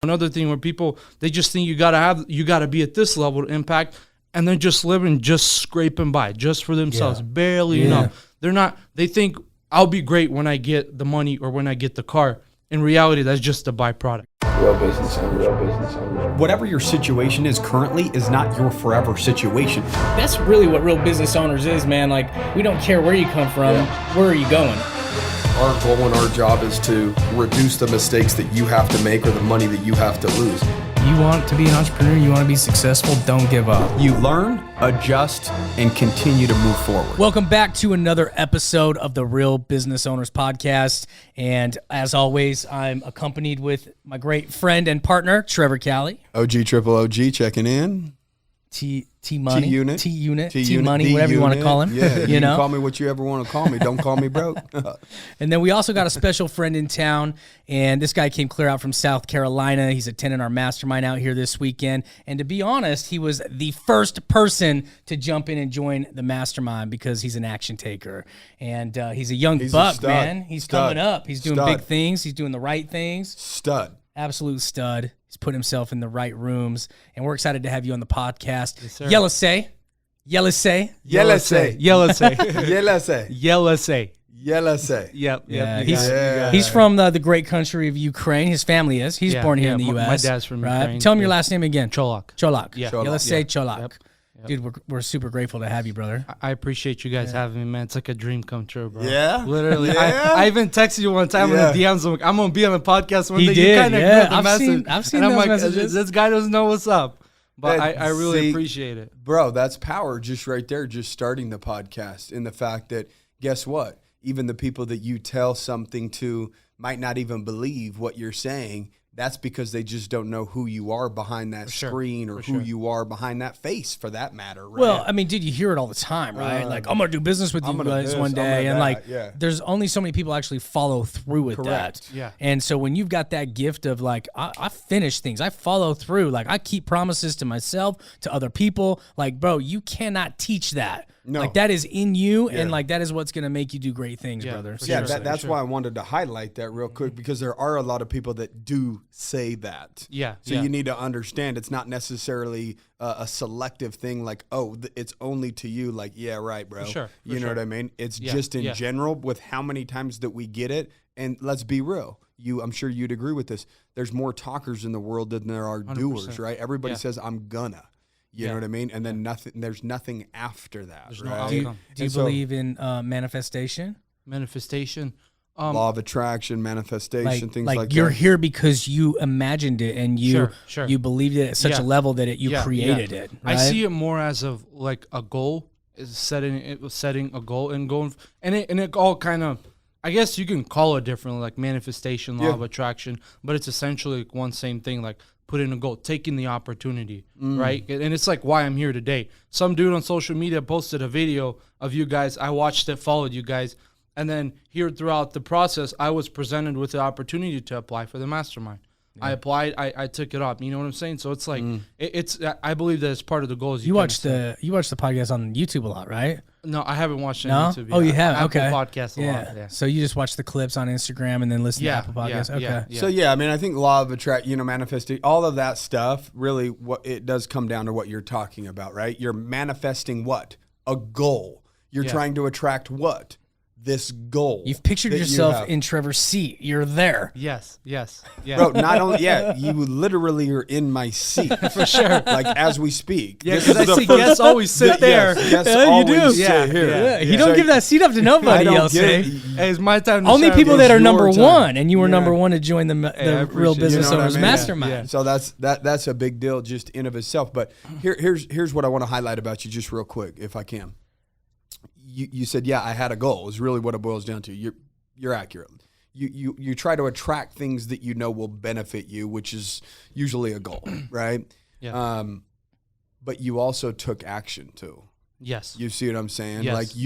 Another thing where people, they just think you gotta be at this level to impact, and they're just living, just scraping by, just for themselves, barely enough. They think I'll be great when I get the money or when I get the car. In reality, that's just a byproduct. Real business owner. Whatever your situation is currently is not your forever situation. That's really what real business owners is, man. Like, we don't care where you come from, where are you going? Our goal and our job is to reduce the mistakes that you have to make or the money that you have to lose. You want to be an entrepreneur, you want to be successful, don't give up. You learn, adjust, and continue to move forward. Welcome back to another episode of the Real Business Owners Podcast. And as always, I'm accompanied with my great friend and partner, Trevor Cali. OG Triple OG checking in. T Money, T-Unit. T Money, whatever you want to call him. Yeah, you know? call me what you ever want to call me. Don't call me broke. And then we also got a special friend in town, and this guy came clear out from South Carolina. He's attending our mastermind out here this weekend. And to be honest, he was the first person to jump in and join the mastermind because he's an action taker. And he's a young buck, man. He's coming up. He's doing big things. He's doing the right things. Stud. Absolute stud. He's put himself in the right rooms, and we're excited to have you on the podcast. Yes, sir. Yelesay. Yelesay. Yep. Yeah, he's from the great country of Ukraine. His family is. He's born here in the U.S. My dad's from Ukraine. Tell him your last name again. Cholak. Yeah. Cholak. Yelesay Cholak. Yep. Dude, we're super grateful to have you, brother. I appreciate you guys having me, man. It's like a dream come true, bro. Yeah? Literally. Yeah? I even texted you one time in the DMs. I'm going to be on the podcast one day. Did, you kind of yeah. the I've message. I've seen and those I'm like, messages. This guy doesn't know what's up. But I really See, appreciate it. Bro, that's power just right there, just starting the podcast. And the fact that, guess what? Even the people that you tell something to might not even believe what you're saying. That's because they just don't know who you are behind that screen or who you are behind that face, for that matter. Right? Well, I mean, dude, you hear it all the time, right? Like, I'm going to do business with you guys one day. And, like, there's only so many people actually follow through with that. Yeah. And so when you've got that gift of, like, I finish things. I follow through. Like, I keep promises to myself, to other people. Like, bro, you cannot teach that. No. Like, that is in you, and, like, that is what's going to make you do great things, brother. Yeah, that's why I wanted to highlight that real quick, because there are a lot of people that do say that. Yeah. So you need to understand it's not necessarily a selective thing like, oh, it's only to you. Like, yeah, right, bro. You know what I mean? It's just in general with how many times that we get it. And let's be real. I'm sure you'd agree with this. There's more talkers in the world than there are 100%. Doers, right? Everybody says, I'm gonna. You know what I mean? And then there's nothing after that. There's right? no outcome. Do you believe in manifestation? Manifestation. Law of attraction, manifestation, things like that. You're here because you imagined it and you you believed it at such a level that you created it. Right? I see it more as of like a goal, is setting a goal and going, and it all kind of, I guess you can call it differently, like manifestation, law of attraction, but it's essentially like one same thing, like put in a goal, taking the opportunity, right? And it's like why I'm here today. Some dude on social media posted a video of you guys. I watched it, followed you guys. And then here throughout the process, I was presented with the opportunity to apply for the mastermind. Yeah. I applied. I took it up. You know what I'm saying? So it's like it's. I believe that it's part of the goals. You watch the podcast on YouTube a lot, right? No, I haven't watched it no? on YouTube yet. Oh, you haven't? Okay. Apple Podcasts a lot. Yeah. So you just watch the clips on Instagram and then listen to Apple Podcasts. Okay. So I mean, I think law of attraction, manifesting, all of that stuff. Really, what it does come down to what you're talking about, right? You're manifesting what? A goal. You're trying to attract what? This goal. You've pictured yourself in Trevor's seat. You're there. Yes. Bro, not only, you literally are in my seat. For sure. Like, as we speak. Yeah, because I see guests always sit there. Yes, always sit here. Yeah. You don't give that seat up to nobody else. Hey, it's my time to only shine, people bro. that are number one, and you were number one to join the Real Business Owners Mastermind. Yeah. So that's a big deal just in of itself. But here's what I want to highlight about you just real quick, if I can. You said, I had a goal is really what it boils down to. You're accurate. You try to attract things that you know will benefit you, which is usually a goal, right? Yeah. But you also took action too. Yes. You see what I'm saying? Yes.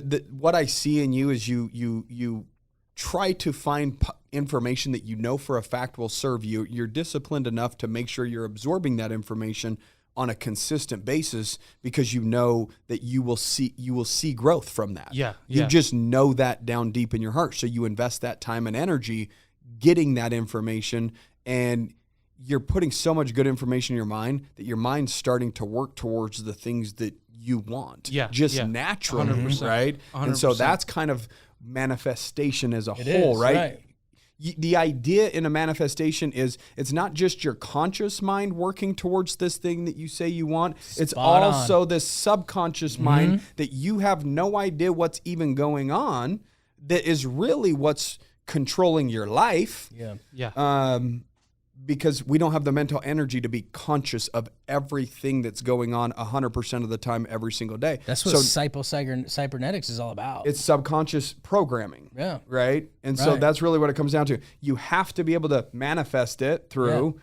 Like what I see in you is you try to find information that you know for a fact will serve you. You're disciplined enough to make sure you're absorbing that information on a consistent basis because you know that you will see growth from that. You just know that down deep in your heart. So you invest that time and energy getting that information and you're putting so much good information in your mind that your mind's starting to work towards the things that you want. Naturally, 100%, right? 100%. And so that's kind of manifestation as a whole, right? The idea in a manifestation is it's not just your conscious mind working towards this thing that you say you want. It's also this subconscious mind that you have no idea what's even going on, that is really what's controlling your life. Because we don't have the mental energy to be conscious of everything that's going on 100% of the time, every single day. That's what cybernetics is all about. It's subconscious programming. Yeah. Right? And so that's really what it comes down to. You have to be able to manifest it through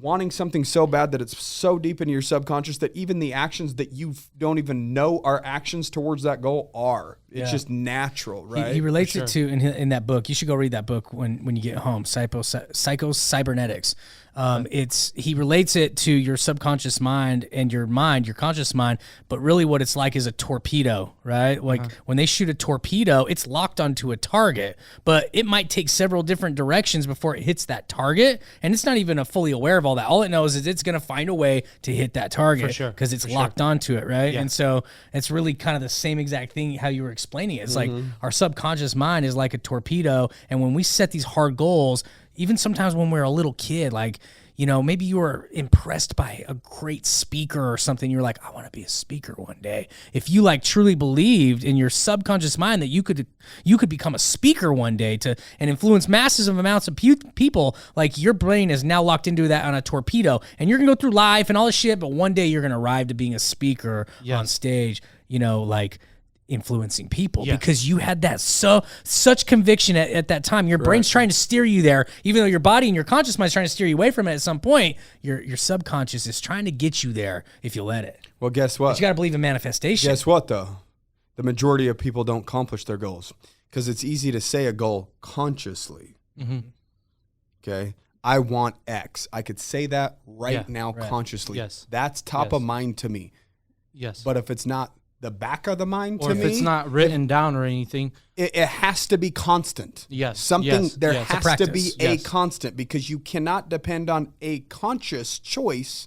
wanting something so bad that it's so deep into your subconscious that even the actions that you don't even know are actions towards that goal are. It's just natural, right? He relates it to, in that book, you should go read that book when you get home, Psycho-Cybernetics. He relates it to your subconscious mind and your conscious mind, but really what it's like is a torpedo, right? Like when they shoot a torpedo, it's locked onto a target, but it might take several different directions before it hits that target, and it's not even fully aware of all that. All it knows is it's going to find a way to hit that target because it's locked onto it, right? Yeah. And so it's really kind of the same exact thing how you were explaining it. It's like our subconscious mind is like a torpedo, and when we set these hard goals, even sometimes when we're a little kid, like, you know, maybe you were impressed by a great speaker or something. You're like, I want to be a speaker one day. If you like truly believed in your subconscious mind that you could become a speaker one day and influence massive amounts of people, like your brain is now locked into that on a torpedo, and you're gonna go through life and all this shit, but one day you're gonna arrive to being a speaker on stage, you know, like influencing people because you had that such conviction at that time. Your brain's trying to steer you there, even though your body and your conscious mind's trying to steer you away from it. At some point, your subconscious is trying to get you there if you let it. Well, guess what? But you got to believe in manifestation. Guess what, though? The majority of people don't accomplish their goals because it's easy to say a goal consciously. Okay? I want X. I could say that right now consciously. Yes. That's top of mind to me. Yes. But if it's not the back of the mind or to if me, it's not written down or anything, it has to be constant. There has to be a constant, because you cannot depend on a conscious choice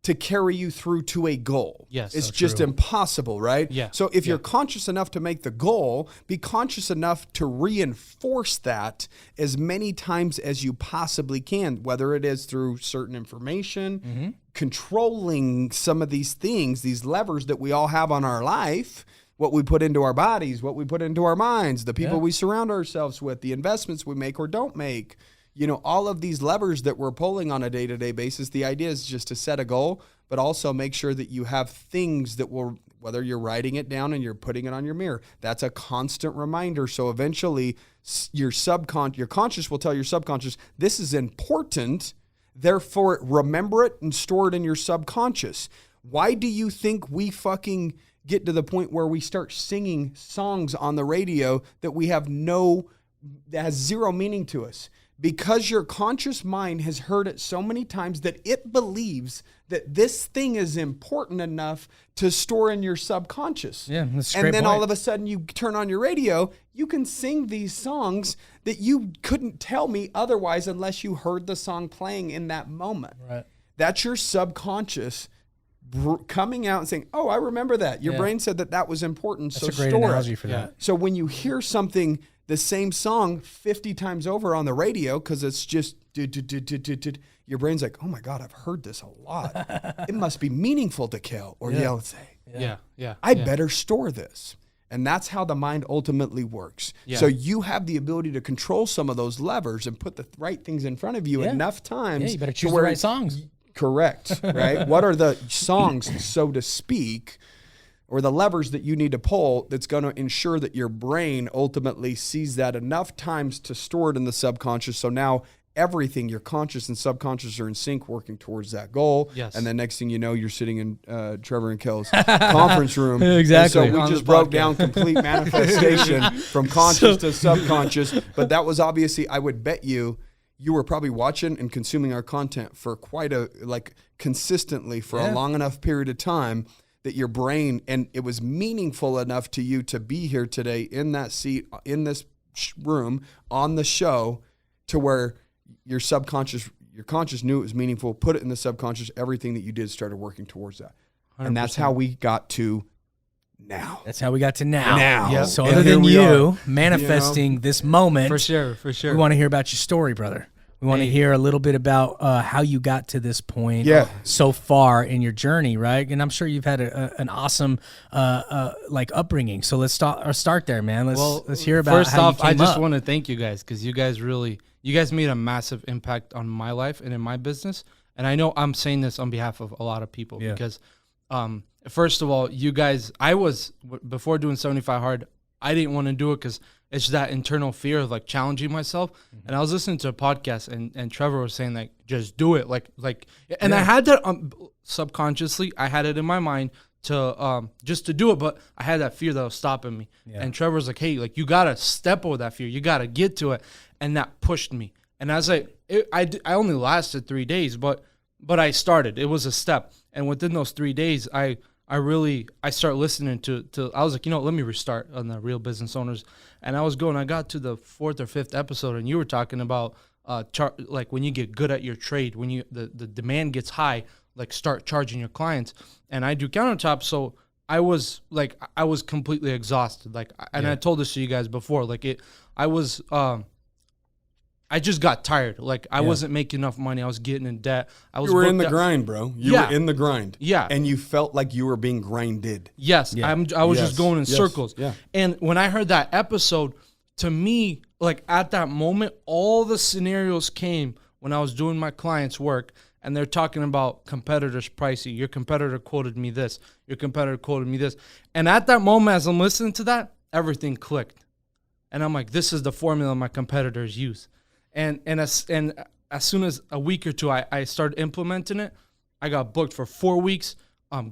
to carry you through to a goal. It's just impossible, right? So if you're conscious enough to make the goal, be conscious enough to reinforce that as many times as you possibly can, whether it is through certain information, controlling some of these things, these levers that we all have on our life, what we put into our bodies, what we put into our minds, the people we surround ourselves with, the investments we make or don't make. You know, all of these levers that we're pulling on a day-to-day basis, the idea is just to set a goal, but also make sure that you have things that will, whether you're writing it down and you're putting it on your mirror, that's a constant reminder. So eventually your conscious will tell your subconscious, this is important, therefore remember it and store it in your subconscious. Why do you think we fucking get to the point where we start singing songs on the radio that has zero meaning to us? Because your conscious mind has heard it so many times that it believes that this thing is important enough to store in your subconscious. Yeah, that's a great point. All of a sudden you turn on your radio, you can sing these songs that you couldn't tell me otherwise unless you heard the song playing in that moment. Right. That's your subconscious coming out and saying, oh, I remember that. Your brain said that was important, that's so a great store analogy it. for that. So when you hear something, the same song 50 times over on the radio, because it's just your brain's like, oh my God, I've heard this a lot. It must be meaningful to Kel or Yelesay. I better store this. And that's how the mind ultimately works. So you have the ability to control some of those levers and put the right things in front of you enough times. Yeah, you better choose the right songs. Correct, right? What are the songs, so to speak, or the levers that you need to pull that's going to ensure that your brain ultimately sees that enough times to store it in the subconscious. So now everything, your conscious and subconscious, are in sync working towards that goal. And then next thing you know, you're sitting in Trevor and Kel's conference room. Exactly. And so we just broke down complete manifestation from conscious to subconscious. But that was obviously, I would bet you were probably watching and consuming our content for consistently for a long enough period of time that your brain, and it was meaningful enough to you to be here today in that seat, in this room, on the show, to where your subconscious Your conscious knew it was meaningful, put it in the subconscious. Everything that you did started working towards that. 100%. And that's how we got to now. That's how we got to now. Yep. So other than you manifesting this moment, for sure, we want to hear about your story, brother. We want to hear a little bit about how you got to this point so far in your journey, right? And I'm sure you've had an awesome like upbringing. So let's start there, man. Let's hear about first how off, you came I just up. want to thank you guys because you guys made a massive impact on my life and in my business. And I know I'm saying this on behalf of a lot of people because first of all, you guys, before doing 75 Hard, I didn't want to do it because it's that internal fear of like challenging myself. Mm-hmm. And I was listening to a podcast and Trevor was saying like, just do it. And I had that subconsciously, I had it in my mind to just to do it, but I had that fear that was stopping me. Yeah. And Trevor was like, hey, like you got to step over that fear. You got to get to it. And that pushed me. And as I only lasted 3 days, but I started. It was a step. And within those 3 days, I started listening to I was like, let me restart on the Real Business Owners. And I got to the 4th or 5th episode, and you were talking about like when you get good at your trade, when the demand gets high, like start charging your clients. And I do countertops, so I was completely exhausted. I told this to you guys before, I just got tired. Like I wasn't making enough money. I was getting in debt. You were in the grind, bro. You were in the grind. Yeah. And you felt like you were being grinded. Yes. Yeah. I was just going in circles. Yeah. And when I heard that episode, to me, like at that moment, all the scenarios came when I was doing my clients' work and they're talking about competitors' pricing. Your competitor quoted me this. Your competitor quoted me this. And at that moment, as I'm listening to that, everything clicked. And I'm like, this is the formula my competitors use. And as soon as a week or two, I started implementing it. I got booked for 4 weeks.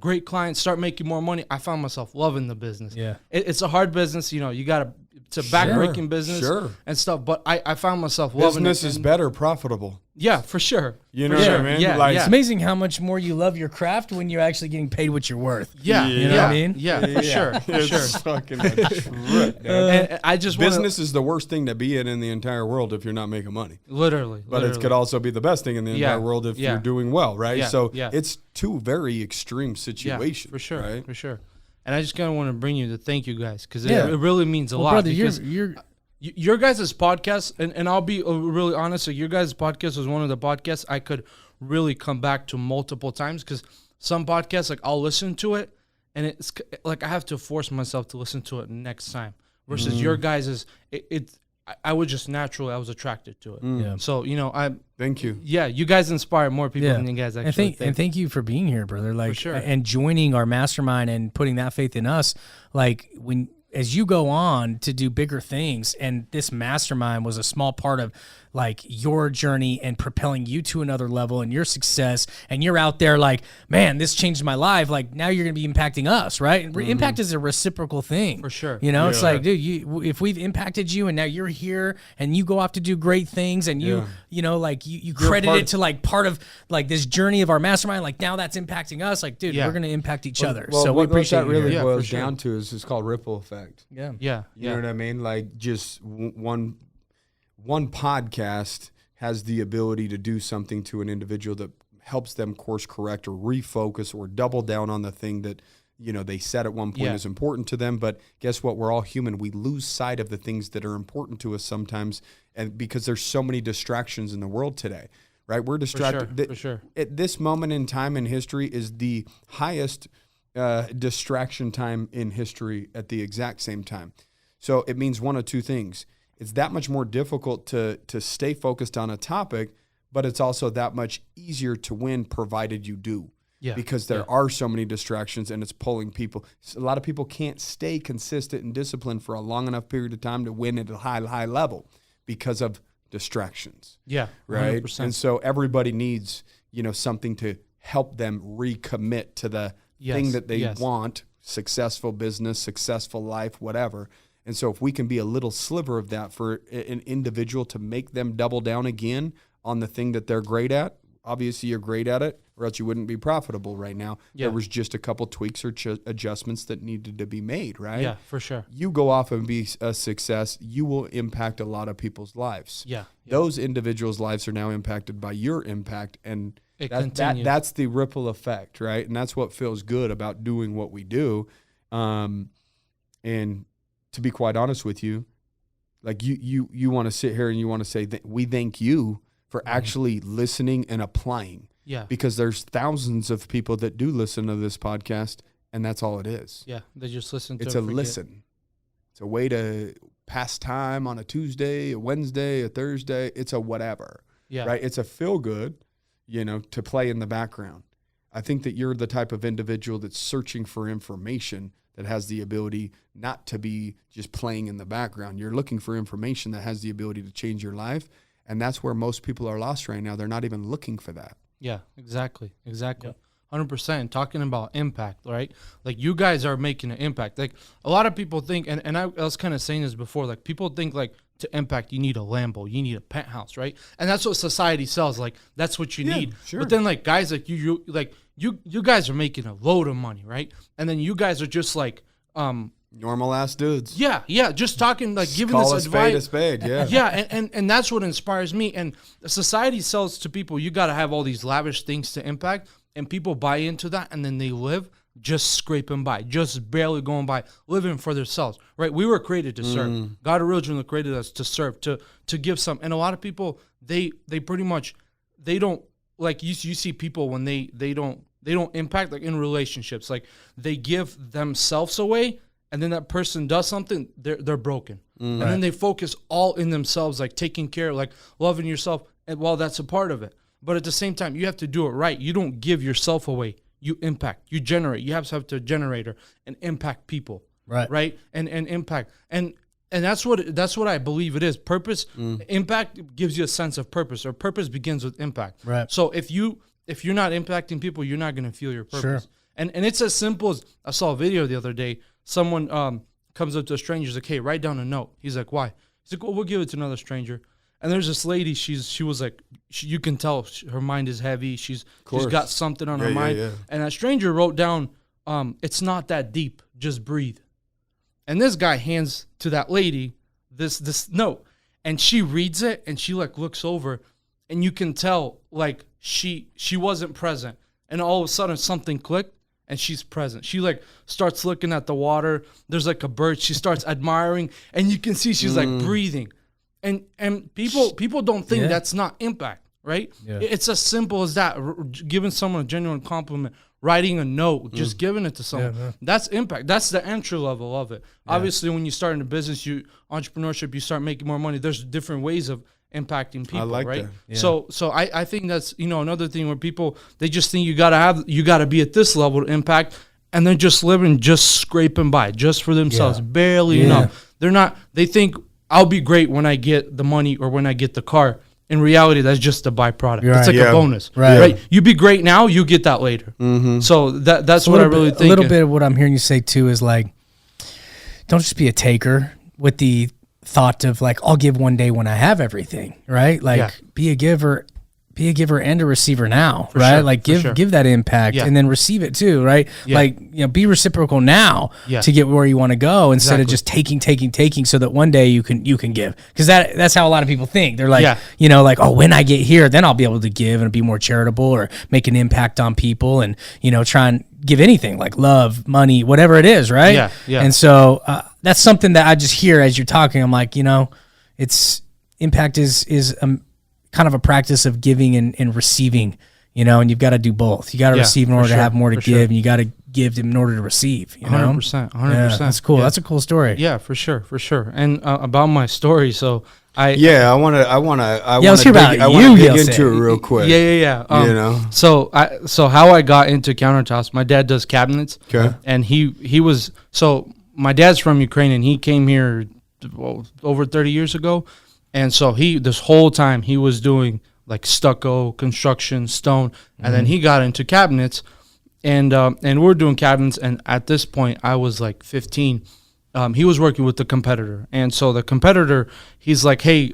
Great clients, start making more money. I found myself loving the business. Yeah, it's a hard business. It's a backbreaking business and stuff. But I found myself loving it. Business is better profitable. Yeah, for sure. You know what I mean? Yeah, It's amazing how much more you love your craft when you're actually getting paid what you're worth. Yeah. You know what I mean? Yeah, for sure. It's fucking true. And I just business is the worst thing to be in the entire world if you're not making money. Literally. But it could also be the best thing in the entire world if you're doing well, right? Yeah, so it's two very extreme situations. For sure. Right? For sure. And I just kind of want to bring you to thank you guys because it really means a lot. Brother, because you're your guys' podcast, and I'll be really honest, so your guys' podcast was one of the podcasts I could really come back to multiple times because some podcasts, like I'll listen to it, and it's like I have to force myself to listen to it next time. Versus your guys' I was just naturally, I was attracted to it. Yeah. So, thank you. Yeah, you guys inspire more people than you guys actually think. And thank you for being here, brother. Like, for sure. And joining our mastermind and putting that faith in us. Like as you go on to do bigger things, and this mastermind was a small part of like your journey and propelling you to another level and your success, and you're out there like, man, this changed my life. Like now you're going to be impacting us, right? Impact is a reciprocal thing. For sure. It's like, dude, if we've impacted you and now you're here and you go off to do great things and you credit it to like part of like this journey of our mastermind, like now that's impacting us. Like, dude, we're going to impact each other. Well, so we appreciate that really boils down to is it's called ripple effect. Yeah. You know what I mean? Like just one podcast has the ability to do something to an individual that helps them course correct or refocus or double down on the thing that, they said at one point is important to them. But guess what? We're all human. We lose sight of the things that are important to us sometimes. And because there's so many distractions in the world today, right? We're distracted. For sure. At this moment in time in history is the highest distraction time in history at the exact same time. So it means one of two things. It's that much more difficult to stay focused on a topic, but it's also that much easier to win provided you do. Yeah. Because there are so many distractions and it's pulling people. A lot of people can't stay consistent and disciplined for a long enough period of time to win at a high level because of distractions. Yeah. Right. 100%. And so everybody needs, something to help them recommit to the thing that they want, successful business, successful life, whatever. And so if we can be a little sliver of that for an individual to make them double down again on the thing that they're great at, obviously you're great at it, or else you wouldn't be profitable right now. Yeah. There was just a couple tweaks or adjustments that needed to be made, right? Yeah, for sure. You go off and be a success, you will impact a lot of people's lives. Yeah. Those individuals' lives are now impacted by your impact, and that's the ripple effect, right? And that's what feels good about doing what we do. And to be quite honest with you, like you want to sit here and you want to say that we thank you for actually listening and applying. Yeah. Because there's thousands of people that do listen to this podcast, and that's all it is. Yeah. They just listen to it. It's a listen. It's a way to pass time on a Tuesday, a Wednesday, a Thursday. It's a whatever. Yeah. Right? It's a feel good, to play in the background. I think that you're the type of individual that's searching for information that has the ability not to be just playing in the background. You're looking for information that has the ability to change your life, and that's where most people are lost right now. They're not even looking for that. Yeah, exactly. 100%. Talking about impact, right? Like, you guys are making an impact. Like, a lot of people think, and I was kind of saying this before, like, people think, like, to impact, you need a Lambo, you need a penthouse, right? And that's what society sells. Like, that's what you need. Sure. But then, like, guys like you guys are making a load of money, right? And then you guys are just like normal ass dudes. Yeah, just talking, like, giving call this a advice. spade a spade, yeah. Yeah, and that's what inspires me. And society sells to people, you got to have all these lavish things to impact, and people buy into that, and then they live just scraping by, just barely going by, living for themselves, right? We were created to serve. God originally created us to serve, to give some. And a lot of people, they pretty much, they don't, like, you see people when they don't impact, like, in relationships, like, they give themselves away, and then that person does something, they're broken. And then they focus all in themselves, like taking care, like loving yourself, and well, that's a part of it. But at the same time, you have to do it right. You don't give yourself away. You impact. You generate. You have to a generator and impact people. Right? And impact. And that's what I believe it is. Purpose, impact gives you a sense of purpose, or purpose begins with impact. Right. So if you're not impacting people, you're not going to feel your purpose. Sure. And it's as simple as, I saw a video the other day. Someone comes up to a stranger. He's like, "Hey, write down a note." He's like, "Why?" He's like, "Well, we'll give it to another stranger." And there's this lady. She was like, you can tell her mind is heavy. She's got something on her mind. Yeah. And that stranger wrote down, "It's not that deep. Just breathe." And this guy hands to that lady this note, and she reads it, and she, like, looks over, and you can tell, like, she wasn't present, and all of a sudden something clicked. And she's present. She, like, starts looking at the water. There's, like, a bird. She starts admiring, and you can see she's like breathing. And people don't think that's not impact, right? Yeah. It's as simple as that. Giving someone a genuine compliment, writing a note, just giving it to someone. Yeah, that's impact. That's the entry level of it. Yeah. Obviously, when you start in a business, entrepreneurship, you start making more money. There's different ways of impacting people, right? Yeah. So I think that's, another thing where people, they just think you gotta be at this level to impact, and they're just living, just scraping by, just for themselves, barely enough. They think I'll be great when I get the money or when I get the car. In reality, that's just a byproduct. Right. It's like a bonus, right? You be great now, you get that later. So that's what I really think. A little bit of what I'm hearing you say too is, like, don't just be a taker with the thought of, like, I'll give one day when I have everything, right? Like, be a giver and a receiver now, right? Like, give that impact and then receive it too, right? Like, be reciprocal now to get where you want to go, instead of just taking, so that one day you can give. Because that's how a lot of people think. They're like, like, oh, when I get here, then I'll be able to give and be more charitable or make an impact on people, and try and give anything, like love, money, whatever it is, right? And so that's something that I just hear as you're talking. I'm like, it's impact is kind of a practice of giving and receiving, and you've got to do both. You got to receive in order to have more to give, and you got to give in order to receive. 100%. Yeah, that's cool. That's a cool story. Yeah, for sure. And about my story, so I want to dig into it real quick. Yeah. So how I got into countertops, my dad does cabinets. Okay. And he was, so my dad's from Ukraine, and he came here over 30 years ago. And so this whole time he was doing, like, stucco, construction, stone, and then he got into cabinets, and we're doing cabinets. And at this point, I was like 15. He was working with the competitor, and so the competitor, he's like, hey,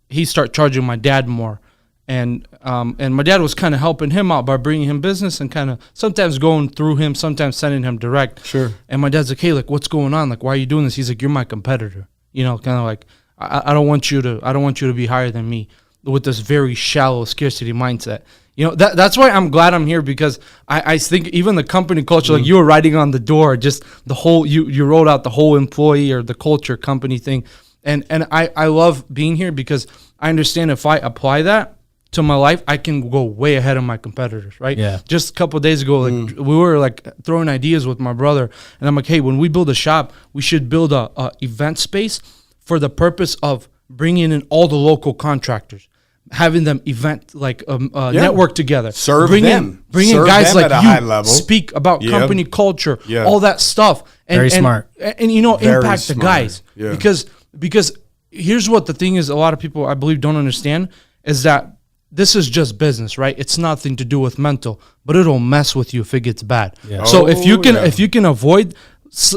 he started charging my dad more, and my dad was kind of helping him out by bringing him business and kind of sometimes going through him, sometimes sending him direct. Sure. And my dad's like, hey, like, what's going on? Like, why are you doing this? He's like, you're my competitor. You know, kind of like, I don't want you to be higher than me, with this very shallow scarcity mindset. You know, that's why I'm glad I'm here, because I think even the company culture, like you were writing on the door, just the whole, you wrote out the whole employee or the culture company thing. And I love being here because I understand if I apply that to my life, I can go way ahead of my competitors, right? Yeah. Just a couple of days ago, like we were like throwing ideas with my brother, and I'm like, hey, when we build a shop, we should build a event space for the purpose of bringing in all the local contractors, having them event like network together, bring in guys like you, speak about company culture, all that stuff, and very smart, and you know, impact the guys, because here's what the thing is, a lot of people I believe don't understand is that this is just business, right? It's nothing to do with mental, but it'll mess with you if it gets bad. Yeah. So if you can avoid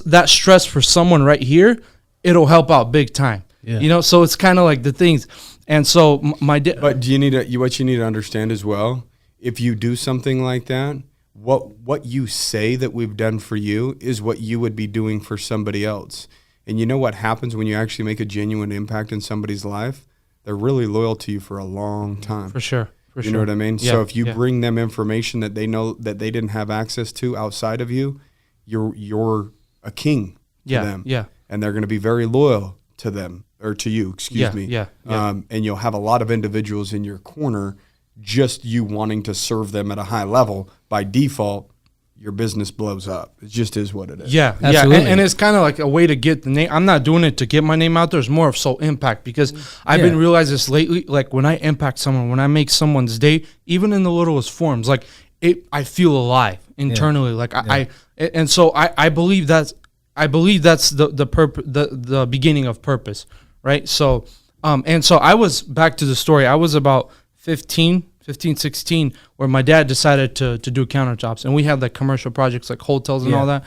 that stress for someone right here, it'll help out big time. Yeah. You know, so it's kind of like the things. And so but do you need what you need to understand as well, if you do something like that, what you say that we've done for you is what you would be doing for somebody else. And you know what happens when you actually make a genuine impact in somebody's life? They're really loyal to you for a long time. For sure. You know what I mean? Yeah, so if you bring them information that they know that they didn't have access to outside of you, you're a king to them. Yeah. And they're going to be very loyal to them, or to you, excuse me. Yeah. And you'll have a lot of individuals in your corner, just you wanting to serve them at a high level. By default, your business blows up. It just is what it is. Yeah, absolutely. And it's kind of like a way to get the name. I'm not doing it to get my name out there. It's more of soul impact, because I've been realizing this lately. Like when I impact someone, when I make someone's day, even in the littlest forms, like I feel alive internally. Like I believe that's the beginning of purpose, right? So and so I was, back to the story, I was about 15, 16, where my dad decided to do countertops, and we had like commercial projects like hotels and all that.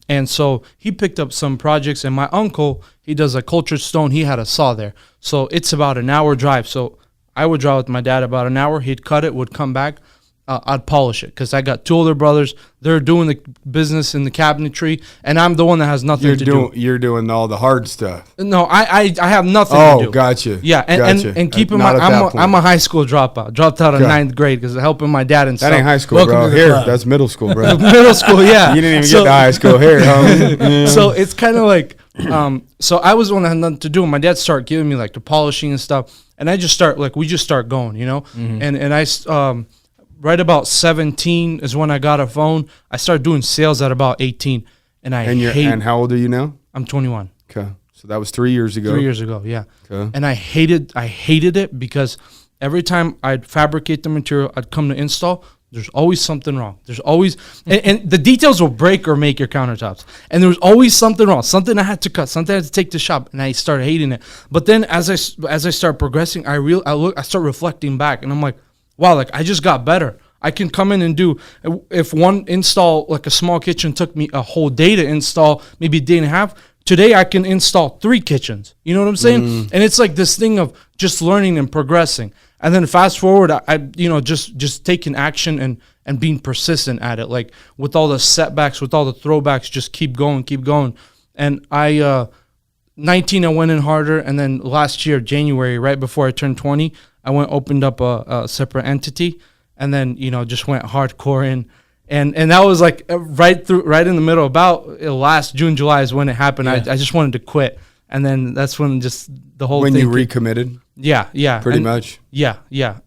And so he picked up some projects, and my uncle, he does like cultured stone. He had a saw there. So it's about an hour drive. So I would drive with my dad about an hour. He'd cut it, would come back. I'd polish it, because I got two older brothers. They're doing the business in the cabinetry, and I'm the one that has nothing to do. You're doing all the hard stuff. No, I have nothing to do. Oh, gotcha. Yeah, and keep in mind, I'm a high school dropout. Dropped out of 9th grade because of helping my dad and stuff. That ain't high school, bro. Here, that's middle school, bro. Middle school, yeah. You didn't even get to high school here, homie. So it's kind of like, so I was the one that had nothing to do, and my dad started giving me like the polishing and stuff, and I just start going, you know, and I right about 17 is when I got a phone. I started doing sales at about 18, and And how old are you now? I'm 21. Okay, so that was 3 years ago. 3 years ago, yeah. Okay. And I hated it because every time I'd fabricate the material, I'd come to install. There's always something wrong. There's always, and the details will break or make your countertops. And there was always something wrong, something I had to cut, something I had to take to shop, and I started hating it. But then as I start progressing, I start reflecting back, and I'm like, wow, like I just got better. I can come in and do, if one install, like a small kitchen took me a whole day to install, maybe a day and a half, today I can install 3 kitchens. You know what I'm saying? And it's like this thing of just learning and progressing. And then fast forward, I just taking action and being persistent at it. Like with all the setbacks, with all the throwbacks, just keep going. And 19, I went in harder. And then last year, January, right before I turned 20, I opened up a separate entity, and then, just went hardcore in. And that was like right in the middle, about last June, July is when it happened. Yeah. I just wanted to quit. And then that's when just the whole thing. When you recommitted? Yeah. Pretty much. Yeah.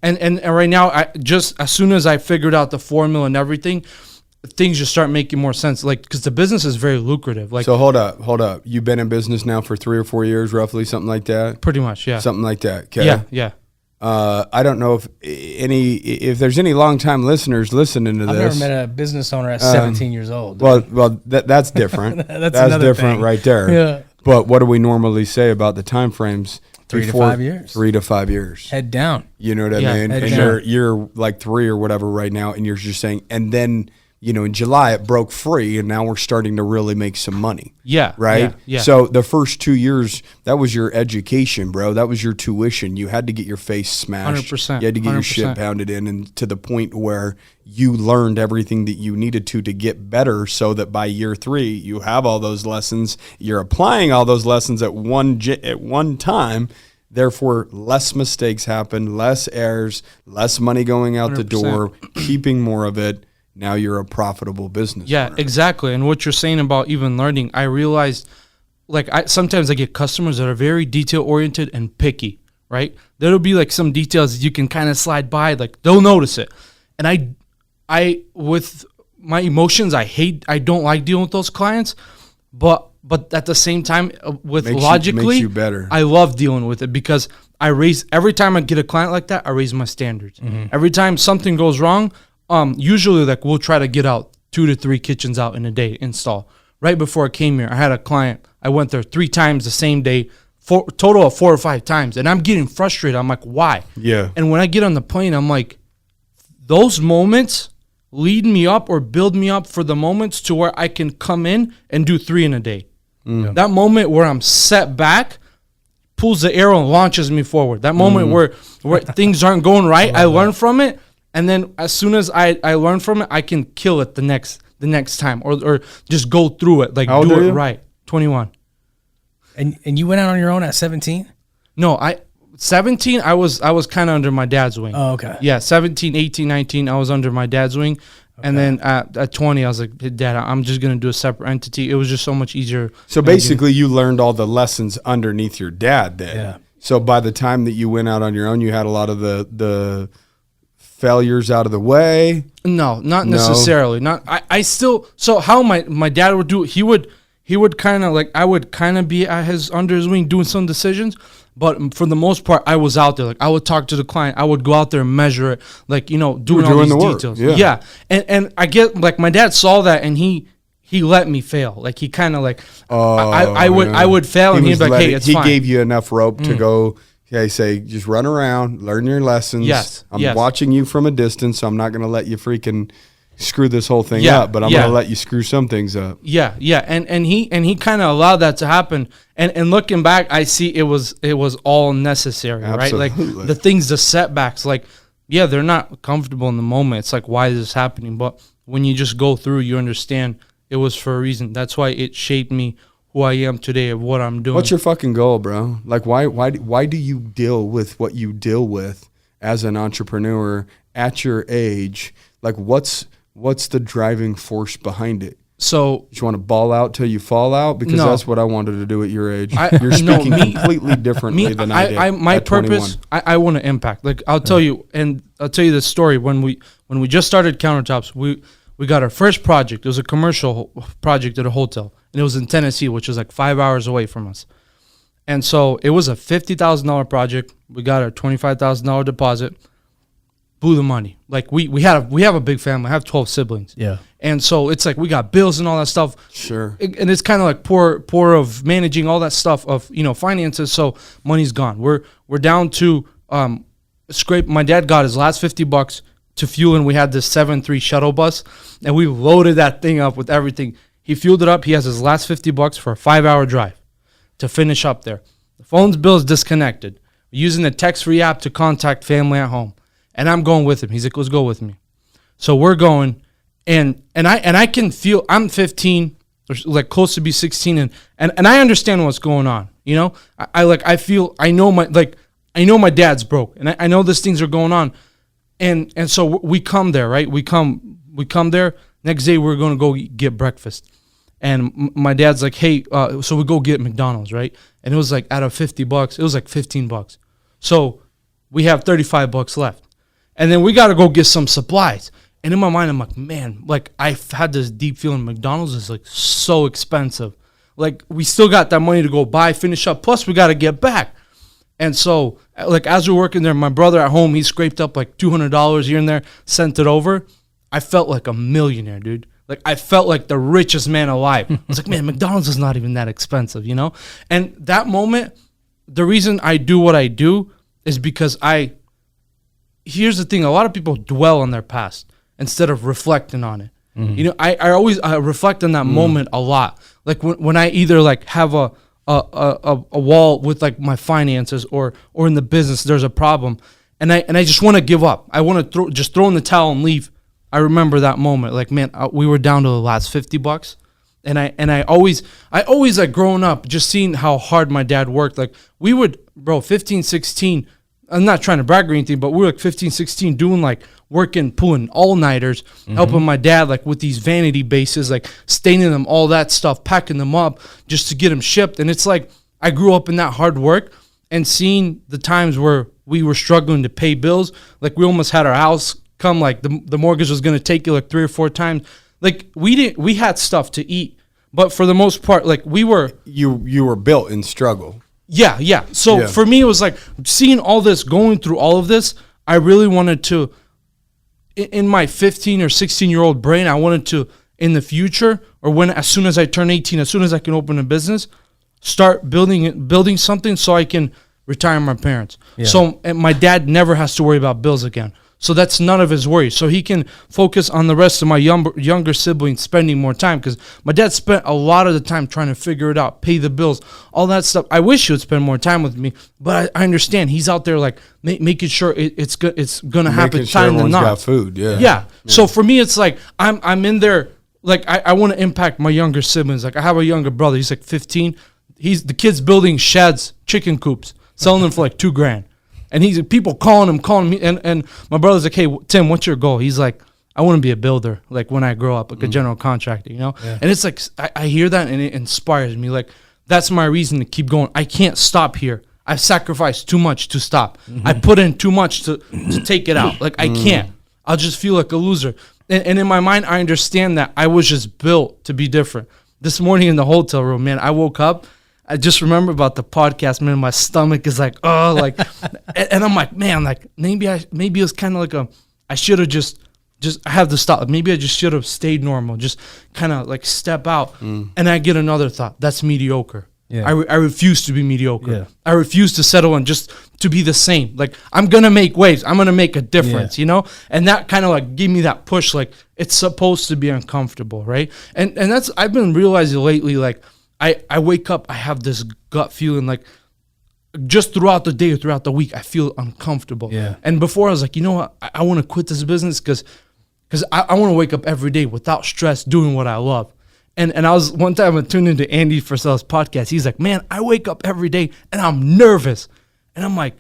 And right now, I just, as soon as I figured out the formula and everything, things just start making more sense. Like, because the business is very lucrative. Like, so hold up. You've been in business now for 3 or 4 years, roughly, something like that? Pretty much, yeah. Something like that, okay? Yeah. I don't know if there's any longtime listeners listening to this. I've never met a business owner at 17 years old. Well, that's different. that's different thing. Right there. Yeah. But what do we normally say about the time frames? 3 to 5 years. 3 to 5 years. Head down. You know what I mean? And you're like 3 or whatever right now, and you're just saying, and then in July it broke free, and now we're starting to really make some money. Yeah. Right? Yeah. So the first 2 years, that was your education, bro. That was your tuition. You had to get your face smashed. 100%. You had to get your 100%. shit pounded in, and to the point where you learned everything that you needed to get better, so that by year 3, you have all those lessons. You're applying all those lessons at one time. Therefore, less mistakes happen, less errors, less money going out 100%. The door, keeping more of it. Now you're a profitable business owner. Exactly. And what you're saying about even learning, I realized, like, sometimes I get customers that are very detail-oriented and picky, right? There'll be, like, some details you can kind of slide by, like, they'll notice it. And I, with my emotions, I don't like dealing with those clients, but at the same time, logically, makes you better. I love dealing with it because every time I get a client like that, I raise my standards. Mm-hmm. Every time something goes wrong, usually, like, we'll try to get out 2 to 3 kitchens out in a day, install. Right before I came here, I had a client. I went there 3 times the same day, total of 4 or 5 times. And I'm getting frustrated. I'm like, why? Yeah. And when I get on the plane, I'm like, those moments lead me up or build me up for the moments to where I can come in and do 3 in a day. Mm. That moment where I'm set back pulls the arrow and launches me forward. That moment where things aren't going right, I learn from it. And then as soon as I learn from it, I can kill it the next time or just go through it, like do it right. 21. And you went out on your own at 17? No, 17 I was kind of under my dad's wing. Oh, okay. Yeah, 17, 18, 19 I was under my dad's wing. Okay. And then at 20 I was like, hey, Dad, I'm just going to do a separate entity. It was just so much easier. So basically you learned all the lessons underneath your dad then. Yeah. So by the time that you went out on your own, you had a lot of the failures out of the way? No, not necessarily. Not I still. So how my dad would do it, he would kind of like, I would kind of be under his wing doing some decisions, but for the most part I was out there. Like, I would talk to the client, I would go out there and measure it, like, doing all these details. Yeah. And I get, like, my dad saw that and he let me fail. Like, he kind of like, I would fail and he'd be like, hey, it's fine. He gave you enough rope to go. Okay, say, just run around, learn your lessons. Yes, I'm watching you from a distance, so I'm not going to let you freaking screw this whole thing up, but I'm going to let you screw some things up. Yeah. And he kind of allowed that to happen. And looking back, I see it was all necessary, Absolutely. Right? Like, the things, the setbacks, like, yeah, they're not comfortable in the moment. It's like, why is this happening? But when you just go through, you understand it was for a reason. That's why it shaped me who I am today, of what I'm doing. What's your fucking goal, bro? Like, why do you deal with what you deal with as an entrepreneur at your age? Like, what's the driving force behind it? So you want to ball out till you fall out? Because that's what I wanted to do at your age. You're speaking completely differently than I did. My purpose, I want to impact. Like, I'll tell you the story. When we just started Countertops, we got our first project. It was a commercial project at a hotel. And it was in Tennessee, which was like 5 hours away from us. And so it was a $50,000 project. We got our $25,000 deposit. Blew the money. Like, we have a big family. I have 12 siblings. Yeah. And so it's like we got bills and all that stuff. Sure. And it's kind of like poor of managing all that stuff of, finances. So money's gone. We're down to scrape. My dad got his last $50 to fuel, and we had this 7-3 shuttle bus, and we loaded that thing up with everything. He fueled it up. He has his last $50 for a 5-hour drive to finish up there. The phone's bill is disconnected. We're using the text-free app to contact family at home. And I'm going with him. He's like, let's go with me. So we're going, and I can feel, I'm 15, or like close to be 16, and I understand what's going on. I know my dad's broke, and I know these things are going on. And so we come there, right? We come there. Next day we're going to go get breakfast. And my dad's like, hey, so we go get McDonald's, right? And it was like, out of $50, it was like $15. So we have $35 left. And then we got to go get some supplies. And in my mind, I'm like, man, like, I've had this deep feeling McDonald's is like so expensive. Like, we still got that money to go buy, finish up. Plus, we got to get back. And so, like, as we're working there, my brother at home, he scraped up like $200 here and there, sent it over. I felt like a millionaire, dude. Like, I felt like the richest man alive. I was like, man, McDonald's is not even that expensive, And that moment, the reason I do what I do is because here's the thing. A lot of people dwell on their past instead of reflecting on it. You know, I always reflect on that moment a lot. Like when I either like have a wall with like my finances or in the business, there's a problem, and I just want to give up. I want to throw in the towel and leave. I remember that moment. Like, man, we were down to the last $50. And I always like growing up, just seeing how hard my dad worked. Like we would, 15, 16, I'm not trying to brag or anything, but we were like 15, 16 doing like working, pulling all-nighters, helping my dad like with these vanity bases, like staining them, all that stuff, packing them up just to get them shipped. And it's like I grew up in that hard work and seeing the times where we were struggling to pay bills. Like we almost had our house come, like the mortgage was going to take you like 3 or 4 times. Like we had stuff to eat. But for the most part, like we were... You were built in struggle. Yeah. So for me, it was like seeing all this, going through all of this, I really wanted to, in my 15 or 16-year-old brain, I wanted to, in the future, or as soon as I turn 18, as soon as I can open a business, start building something so I can retire my parents. Yeah. So and my dad never has to worry about bills again. So that's none of his worries. So he can focus on the rest of my younger siblings spending more time, because my dad spent a lot of the time trying to figure it out, pay the bills, all that stuff. I wish he would spend more time with me, but I understand he's out there like making sure it's going to happen. Making sure everyone's got food. Yeah. So for me, it's like I'm in there. Like I want to impact my younger siblings. Like I have a younger brother. He's like 15. The kid's building sheds, chicken coops, selling them for like $2,000. And he's people calling me, and my brother's like, "Hey, Tim, what's your goal?" He's like, "I want to be a builder, like when I grow up, like a general contractor, you know." Yeah. And it's like I hear that, and it inspires me. Like that's my reason to keep going. I can't stop here. I've sacrificed too much to stop. I put in too much to take it out. Like I can't. I'll just feel like a loser. And in my mind, I understand that I was just built to be different. This morning in the hotel room, man, I woke up. I just remember about the podcast, man. My stomach is like, oh, like, and I'm like, man, like maybe it was kind of like I should have just I have to stop. Maybe I just should have stayed normal, just kind of like step out. And I get another thought. That's mediocre. Yeah. I refuse to be mediocre. Yeah. I refuse to settle and just to be the same. Like I'm gonna make waves. I'm gonna make a difference, you know. And that kind of like gave me that push. Like it's supposed to be uncomfortable, right? And that's I've been realizing lately, like. I wake up, I have this gut feeling like just throughout the day or throughout the week, I feel uncomfortable. Yeah. And before I was like, you know what, I want to quit this business because I want to wake up every day without stress doing what I love. And I was one time I tuned into Andy Frisella's podcast. He's like, man, I wake up every day and I'm nervous. And I'm like,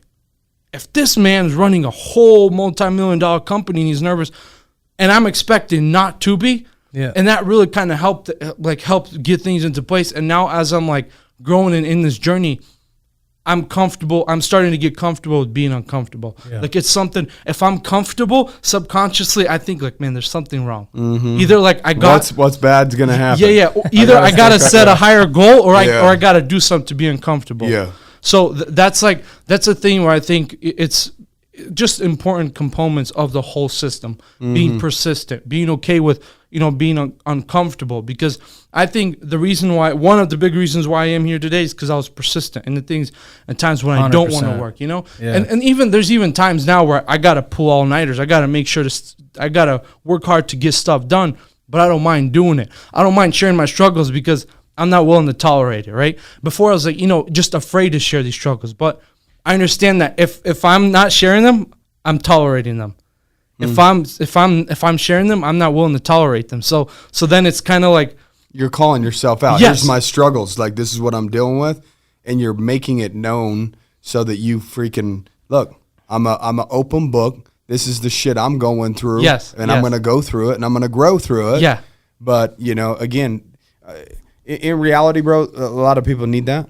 if this man's running a whole multi-million-dollar company and he's nervous and I'm expecting not to be, yeah. And that really kind of helped get things into place. And now as I'm like growing in this journey, I'm comfortable. I'm starting to get comfortable with being uncomfortable. Yeah. Like it's something, if I'm comfortable, subconsciously, I think like, man, there's something wrong. Mm-hmm. Either like I got. What's bad's going to happen. Yeah. Either I got to set a higher goal or I got to do something to be uncomfortable. Yeah. So that's a thing where I think it's just important components of the whole system, being persistent, being okay with, being uncomfortable, because I think one of the big reasons why I am here today is because I was persistent in the things and times when 100%. I don't want to work, Yeah. And even there's even times now where I got to pull all-nighters. I got to make sure I got to work hard to get stuff done, but I don't mind doing it. I don't mind sharing my struggles because I'm not willing to tolerate it, right? Before I was like, just afraid to share these struggles, but I understand that if I'm not sharing them, I'm tolerating them. If I'm sharing them, I'm not willing to tolerate them. So then it's kind of like you're calling yourself out. Yes. Here's my struggles. Like this is what I'm dealing with, and you're making it known so that you freaking look. I'm a open book. This is the shit I'm going through. Yes, and I'm gonna go through it, and I'm gonna grow through it. Yeah. But again, in reality, bro, a lot of people need that.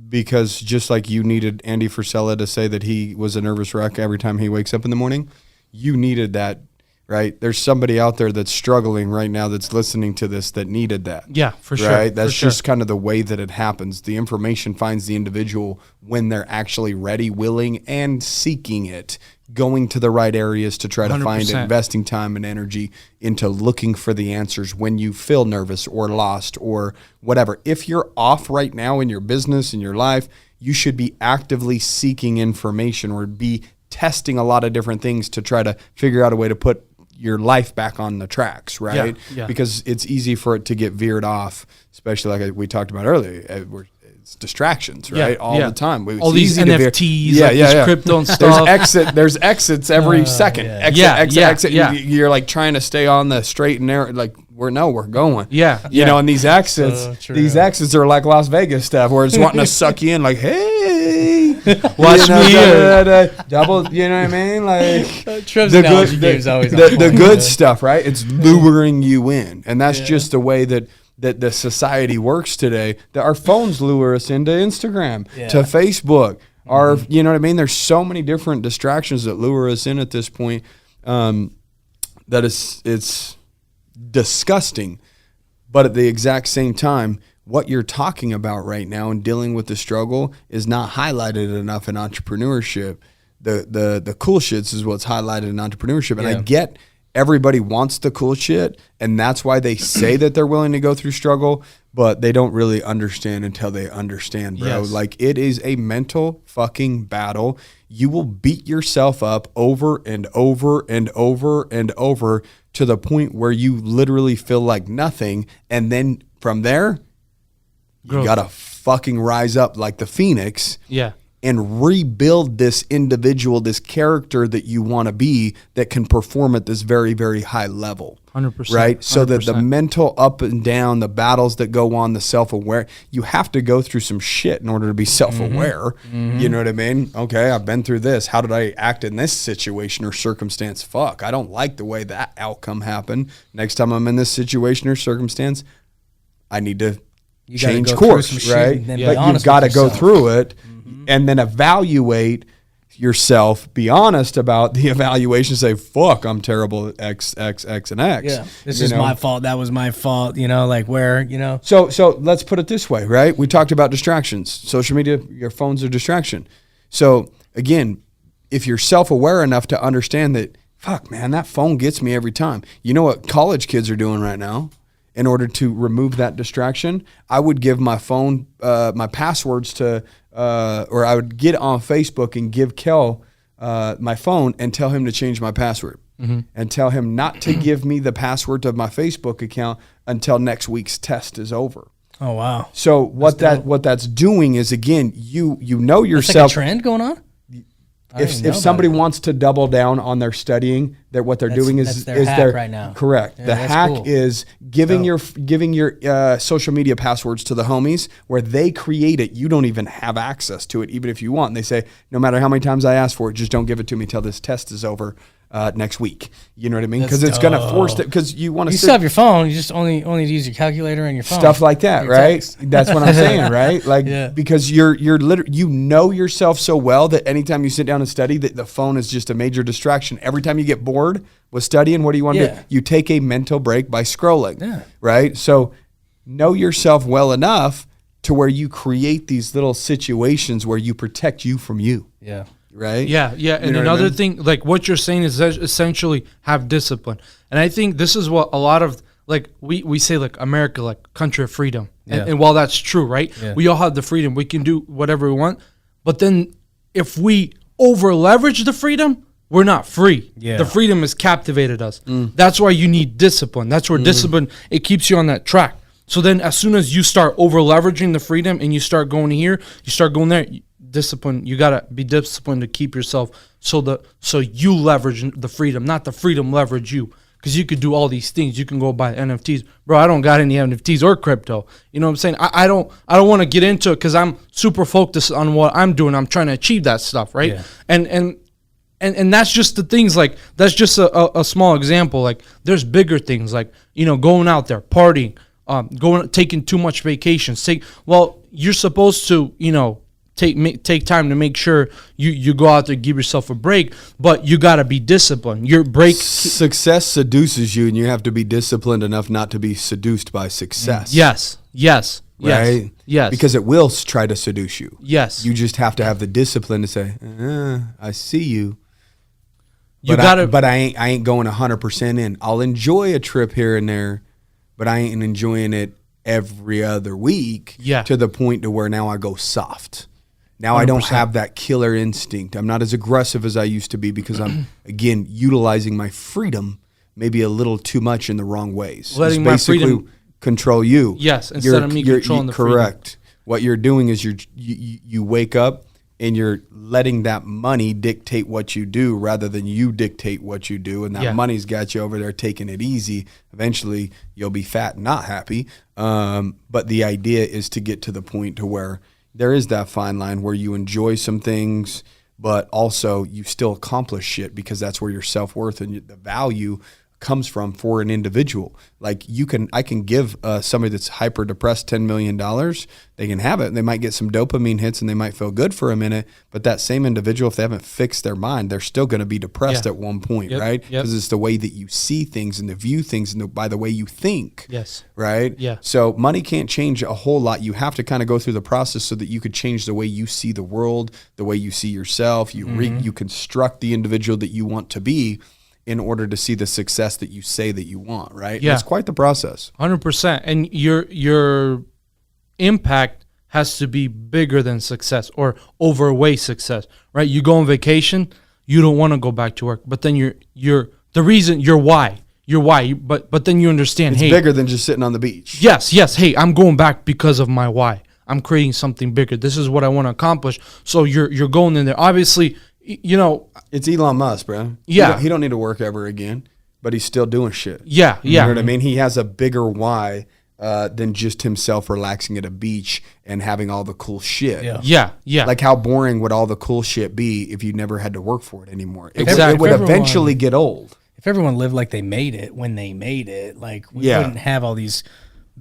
Because just like you needed Andy Frisella to say that he was a nervous wreck every time he wakes up in the morning, you needed that, right? There's somebody out there that's struggling right now that's listening to this that needed that. Yeah, for sure. Right? That's just kind of the way that it happens. The information finds the individual when they're actually ready, willing, and seeking it, going to the right areas to try to 100%. Find investing time and energy into looking for the answers when you feel nervous or lost or whatever. If you're off right now in your business, in your life, you should be actively seeking information or be testing a lot of different things to try to figure out a way to put your life back on the tracks, right? Yeah. Because it's easy for it to get veered off, especially like we talked about earlier. It's distractions, right? All the time. It's all these NFTs, this crypto and stuff. There's exits every second. Exit. Yeah. You're like trying to stay on the straight and narrow. Like we're going. Yeah. You know, and these exits are like Las Vegas stuff where it's wanting to suck you in. Like, hey, watch me here. Double. You know what I mean? Like the good stuff, right? It's luring you in, and that's just the way that the society works today. That our phones lure us into Instagram, to Facebook. You know what I mean? There's so many different distractions that lure us in at this point. That it's disgusting, but at the exact same time, what you're talking about right now and dealing with the struggle is not highlighted enough in entrepreneurship. The cool shits is what's highlighted in entrepreneurship, and I get everybody wants the cool shit, and that's why they say that they're willing to go through struggle, but they don't really understand until they understand, bro. Yes. Like, it is a mental fucking battle. You will beat yourself up over and over and over and over to the point where you literally feel like nothing, and then from there, you gotta fucking rise up like the phoenix. Yeah. And rebuild this individual, this character that you want to be that can perform at this very, very high level. 100%. Right? So 100%. that the mental up and down, the battles that go on, the self-aware, you have to go through some shit in order to be self-aware. You know what I mean? Okay, I've been through this. How did I act in this situation or circumstance? Fuck, I don't like the way that outcome happened. Next time I'm in this situation or circumstance, I need to change course, right? But you've got to go through it. And then evaluate yourself, be honest about the evaluation, say, fuck, I'm terrible at X, X, X, and X. Yeah. This is my fault. That was my fault. You know, like where, you know. So let's put it this way, right? We talked about distractions. Social media, your phone's a distraction. So again, if you're self-aware enough to understand that, fuck, man, that phone gets me every time. You know what college kids are doing right now? In order to remove that distraction, I would give my phone, my passwords to, or I would get on Facebook and give Kel my phone and tell him to change my password, and tell him not to give me the password of my Facebook account until next week's test is over. Oh wow! So what that's doing is, again, you know yourself. That's like a trend going on. If somebody wants to double down on their studying, that what they're doing is their right now. Correct. Yeah, the hack is giving your social media passwords to the homies, where they create it. You don't even have access to it, even if you want. And they say, no matter how many times I ask for it, just don't give it to me till this test is over next week. You know what I mean? Because it's going to force it. Because you want to. You still have your phone. You just only use your calculator and your phone. Stuff like that, right? That's what I'm saying, right? Like because you're literally, you know yourself so well that anytime you sit down and study, that the phone is just a major distraction. Every time you get bored with studying, what do you want to do? You take a mental break by scrolling, right? So know yourself well enough to where you create these little situations where you protect you from you. Yeah. Right? Yeah. And another thing, like what you're saying is essentially have discipline. And I think this is what a lot of, like, we say, like, America, like, country of freedom. And while that's true, right? We all have the freedom. We can do whatever we want. But then if we over leverage the freedom, we're not free. The freedom has captivated us. That's why you need discipline. That's where discipline, it keeps you on that track. So then as soon as you start over leveraging the freedom and you start going here, you start going there, discipline, you gotta be disciplined to keep yourself so you leverage the freedom, not the freedom leverage you. Because you could do all these things. You can go buy NFTs. Bro, I don't got any NFTs or crypto. You know what I'm saying? I don't want to get into it because I'm super focused on what I'm doing. I'm trying to achieve that stuff, right? And that's just the things, like, that's just a small example. Like, there's bigger things, like, you know, going out there, partying, taking too much vacations. You're supposed to, you know, take time to make sure you go out there, give yourself a break, but you got to be disciplined. Your break. Success seduces you, and you have to be disciplined enough not to be seduced by success. Yes. Right? Yes. Because it will try to seduce you. Yes. You just have to have the discipline to say, I see you. But I ain't going 100% in. I'll enjoy a trip here and there, but I ain't enjoying it every other week to the point to where now I go soft. Now 100%. I don't have that killer instinct. I'm not as aggressive as I used to be because I'm, again, utilizing my freedom maybe a little too much in the wrong ways. Letting it's basically my freedom control you. Yes, instead of me controlling the freedom. Correct. What you're doing is you wake up and you're letting that money dictate what you do rather than you dictate what you do. And that money's got you over there taking it easy. Eventually, you'll be fat and not happy. But the idea is to get to the point to where there is that fine line where you enjoy some things, but also you still accomplish shit because that's where your self-worth and the value comes from for an individual. Like I can give somebody that's hyper depressed $10 million. They can have it. They might get some dopamine hits and they might feel good for a minute. But that same individual, if they haven't fixed their mind, they're still going to be depressed at one point, right? Because it's the way that you see things and the view things and by the way you think. Yes. Right. Yeah. So money can't change a whole lot. You have to kind of go through the process so that you could change the way you see the world, the way you see yourself. You construct the individual that you want to be in order to see the success that you say that you want, right? Yeah. It's quite the process. 100%. And your impact has to be bigger than success or overweigh success, right? You go on vacation, you don't want to go back to work, but then you're the reason you're why, but then you understand, it's bigger than just sitting on the beach. Yes. Hey, I'm going back because of my why. I'm creating something bigger. This is what I want to accomplish. So you're going in there. Obviously, it's Elon Musk, bro. Yeah. He don't need to work ever again, but he's still doing shit. Yeah. You know what I mean? He has a bigger why than just himself relaxing at a beach and having all the cool shit. Yeah. Like how boring would all the cool shit be if you never had to work for it anymore? Exactly. It would eventually get old. If everyone lived like they made it when they made it, like we wouldn't have all these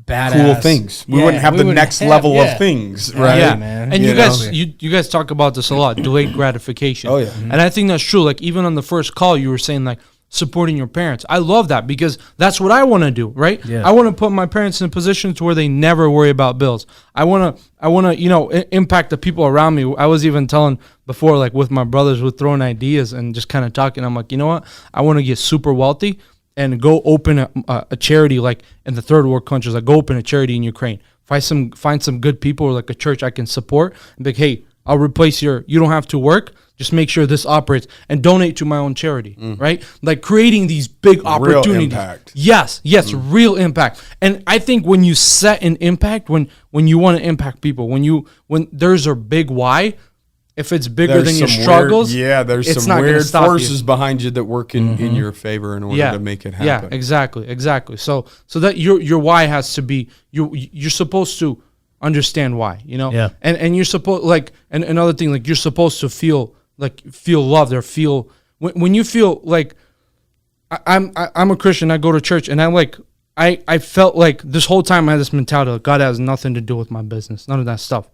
badass cool things. We wouldn't have the next level of things, right? Yeah, man. And you guys talk about this a lot, delayed gratification. Oh yeah. And I think that's true. Like even on the first call, you were saying like supporting your parents. I love that because that's what I want to do, right? Yeah. I want to put my parents in positions where they never worry about bills. I want to, impact the people around me. I was even telling before, like with my brothers, we're throwing ideas and just kind of talking. I'm like, you know what? I want to get super wealthy and go open a charity like in the third world countries. Like go open a charity in Ukraine. Find some good people or like a church I can support. And be like, hey, I'll replace you don't have to work. Just make sure this operates and donate to my own charity, right? Like creating these big opportunities. Real impact. Yes, real impact. And I think when you set an impact, when you want to impact people, when there's a big why, if it's bigger than your struggles, there's some weird forces behind you that work in your favor in order to make it happen. Yeah, exactly. So that your why has to be you're supposed to understand why, and you're supposed like and another thing like you're supposed to feel loved or feel when you feel like I'm a Christian. I go to church and I felt like this whole time I had this mentality like God has nothing to do with my business, none of that stuff.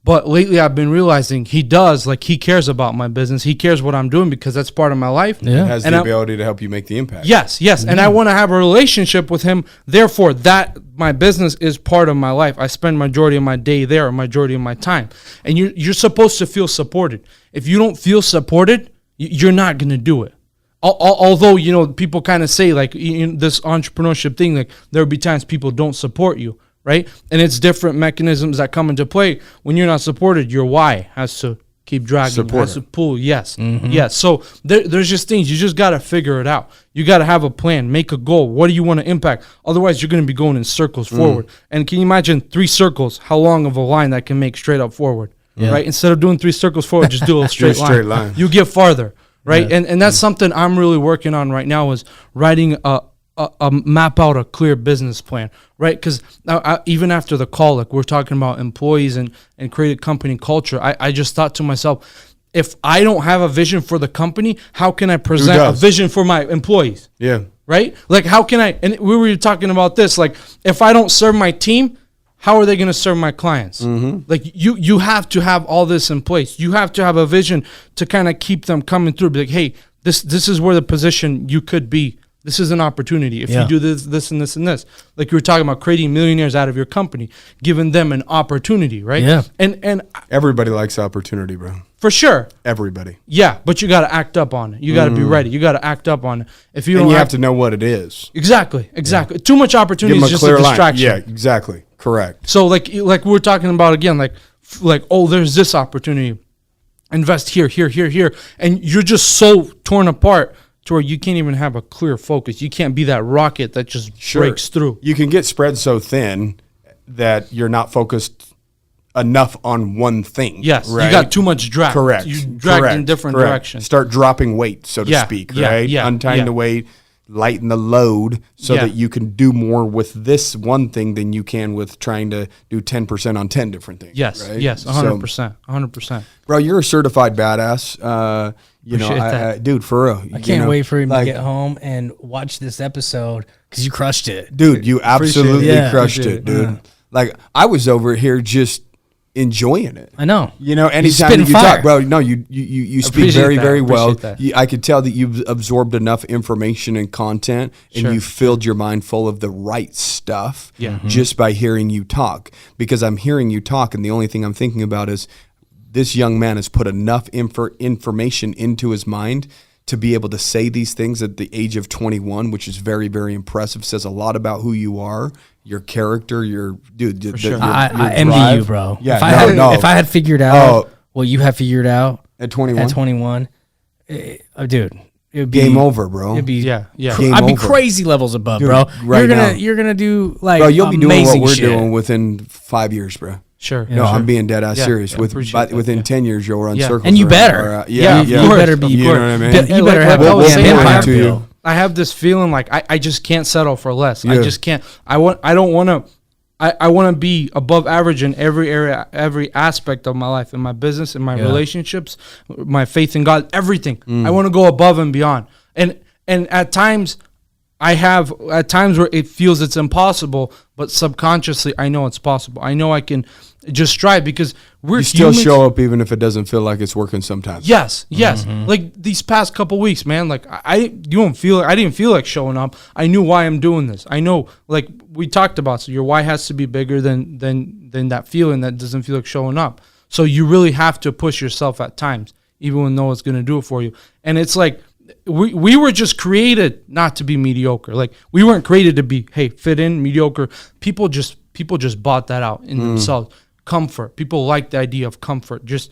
But lately I've been realizing he does, like he cares about my business. He cares what I'm doing because that's part of my life. Yeah. It has the ability to help you make the impact. Yes. Mm-hmm. And I want to have a relationship with him. Therefore, that my business is part of my life. I spend majority of my day there, majority of my time. And you're supposed to feel supported. If you don't feel supported, you're not going to do it. Although, people kind of say like this entrepreneurship thing, like there'll be times people don't support you. Right? And it's different mechanisms that come into play. When you're not supported, your why has to keep dragging, has to pull. Yes. Mm-hmm. Yes. So there's just things. You just got to figure it out. You got to have a plan, make a goal. What do you want to impact? Otherwise, you're going to be going in circles forward. And can you imagine 3 circles, how long of a line that can make straight up forward? Yeah. Right? Instead of doing 3 circles forward, just do a straight line. You get farther. Right? Yeah. And that's something I'm really working on right now is writing map out a clear business plan, right? Because even after the call, like we're talking about employees and create a company culture, I just thought to myself, if I don't have a vision for the company, how can I present a vision for my employees? Yeah. Right? Like how can I, and we were talking about this, like if I don't serve my team, how are they going to serve my clients? Mm-hmm. Like you have to have all this in place. You have to have a vision to kind of keep them coming through. Be like, hey, this is where the position you could be. This is an opportunity. If you do this, and this, and this. Like you were talking about creating millionaires out of your company, giving them an opportunity, right? Yeah. And everybody likes opportunity, bro. For sure. Everybody. Yeah, but you got to act up on it. You got to be ready. You got to act up on it. If you don't have to know what it is. Exactly. Yeah. Too much opportunity is just a distraction. Yeah, exactly. Correct. So like we were talking about again, like there's this opportunity. Invest here, and you're just so torn apart. to where you can't even have a clear focus. You can't be that rocket that just breaks through. You can get spread so thin that you're not focused enough on one thing. Yes, right? you got too much drag. Correct. You drag in different directions. Start dropping weight, so to speak, right? Untying the weight, lighten the load so that you can do more with this one thing than you can with trying to do 10% on 10 different things. Yes, right? yes, 100%, 100%. Bro, you're a certified badass. You know, dude, for real. I can't wait for him to get home and watch this episode because you crushed it. Dude, you absolutely crushed it, dude. Like, I was over here just enjoying it. I know. You know, anytime you talk, bro, no, you speak very, very well. I could tell that you've absorbed enough information and content, and you filled your mind full of the right stuff just by hearing you talk. Because I'm hearing you talk, and the only thing I'm thinking about is this young man has put enough information into his mind to be able to say these things at the age of 21, which is very, very impressive. Says a lot about who you are, your character, your dude. I envy you, bro. Yeah, if I had figured out what you have figured out at 21, dude, it'd be game over, bro. It'd be I'd be crazy levels above, dude, bro. Right You're gonna do like, bro. You'll be doing what we're shit. doing within 5 years, bro. Sure. No, I'm being dead ass serious. Within 10 years, you'll run circles. And you better. You better be. You know what I mean? You better have empire. I have this feeling like I just can't settle for less. I just can't. I don't want to. I want to be above average in every area, every aspect of my life, in my business, in my relationships, my faith in God, everything. I want to go above and beyond. And at times, where it feels it's impossible, but subconsciously I know it's possible. I know I can just strive because we're still show up even if it doesn't feel like it's working sometimes. Yes. Like these past couple weeks, man. Like I didn't feel like showing up. I knew why I'm doing this. I know, like we talked about. So your why has to be bigger than that feeling that doesn't feel like showing up. So you really have to push yourself at times, even when no one's gonna do it for you. And it's like, we were just created not to be mediocre. Like we weren't created to be, fit in, mediocre. People just bought that out in themselves. Comfort. People like the idea of comfort. Just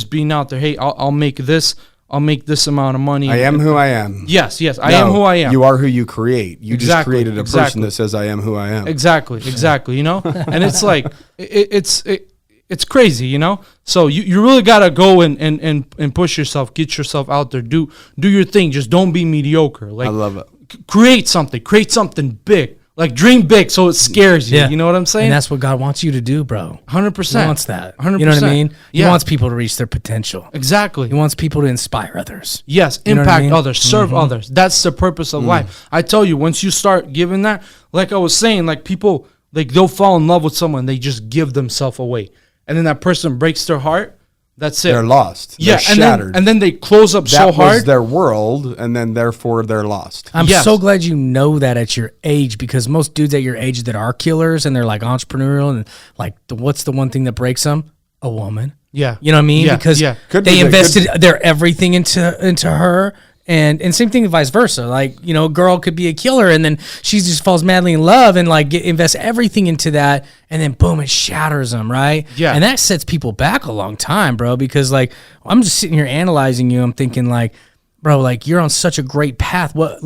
being out there. Hey, I'll make this amount of money. I am who I am. Yes. I am who I am. You are who you create. You just created a person that says I am who I am. Exactly. You know, and it's like it's crazy, you know? So you really got to go and push yourself, get yourself out there, do your thing. Just don't be mediocre. Like, I love it. Create something big. Like dream big so it scares you. You know what I'm saying? And that's what God wants you to do, bro. 100%. He wants that. 100%. You know what I mean? He wants people to reach their potential. Exactly. He wants people to inspire others. Yes, impact others, serve others. That's the purpose of life. I tell you, once you start giving that, like I was saying, like people, like they'll fall in love with someone, they just give themselves away. And then that person breaks their heart. That's it. They're lost. Yeah, they're shattered. And then they close up so hard. That was their world, and then therefore they're lost. I'm so glad you know that at your age, because most dudes at your age that are killers and they're like entrepreneurial and like, what's the one thing that breaks them? A woman. Yeah. You know what I mean? Yeah. Because they invested their everything into her. And same thing vice versa. Like, you know, a girl could be a killer and then she just falls madly in love and like invests everything into that, and then boom, it shatters them, right? Yeah. And that sets people back a long time, bro, because like I'm just sitting here analyzing you. I'm thinking like, bro, like you're on such a great path. What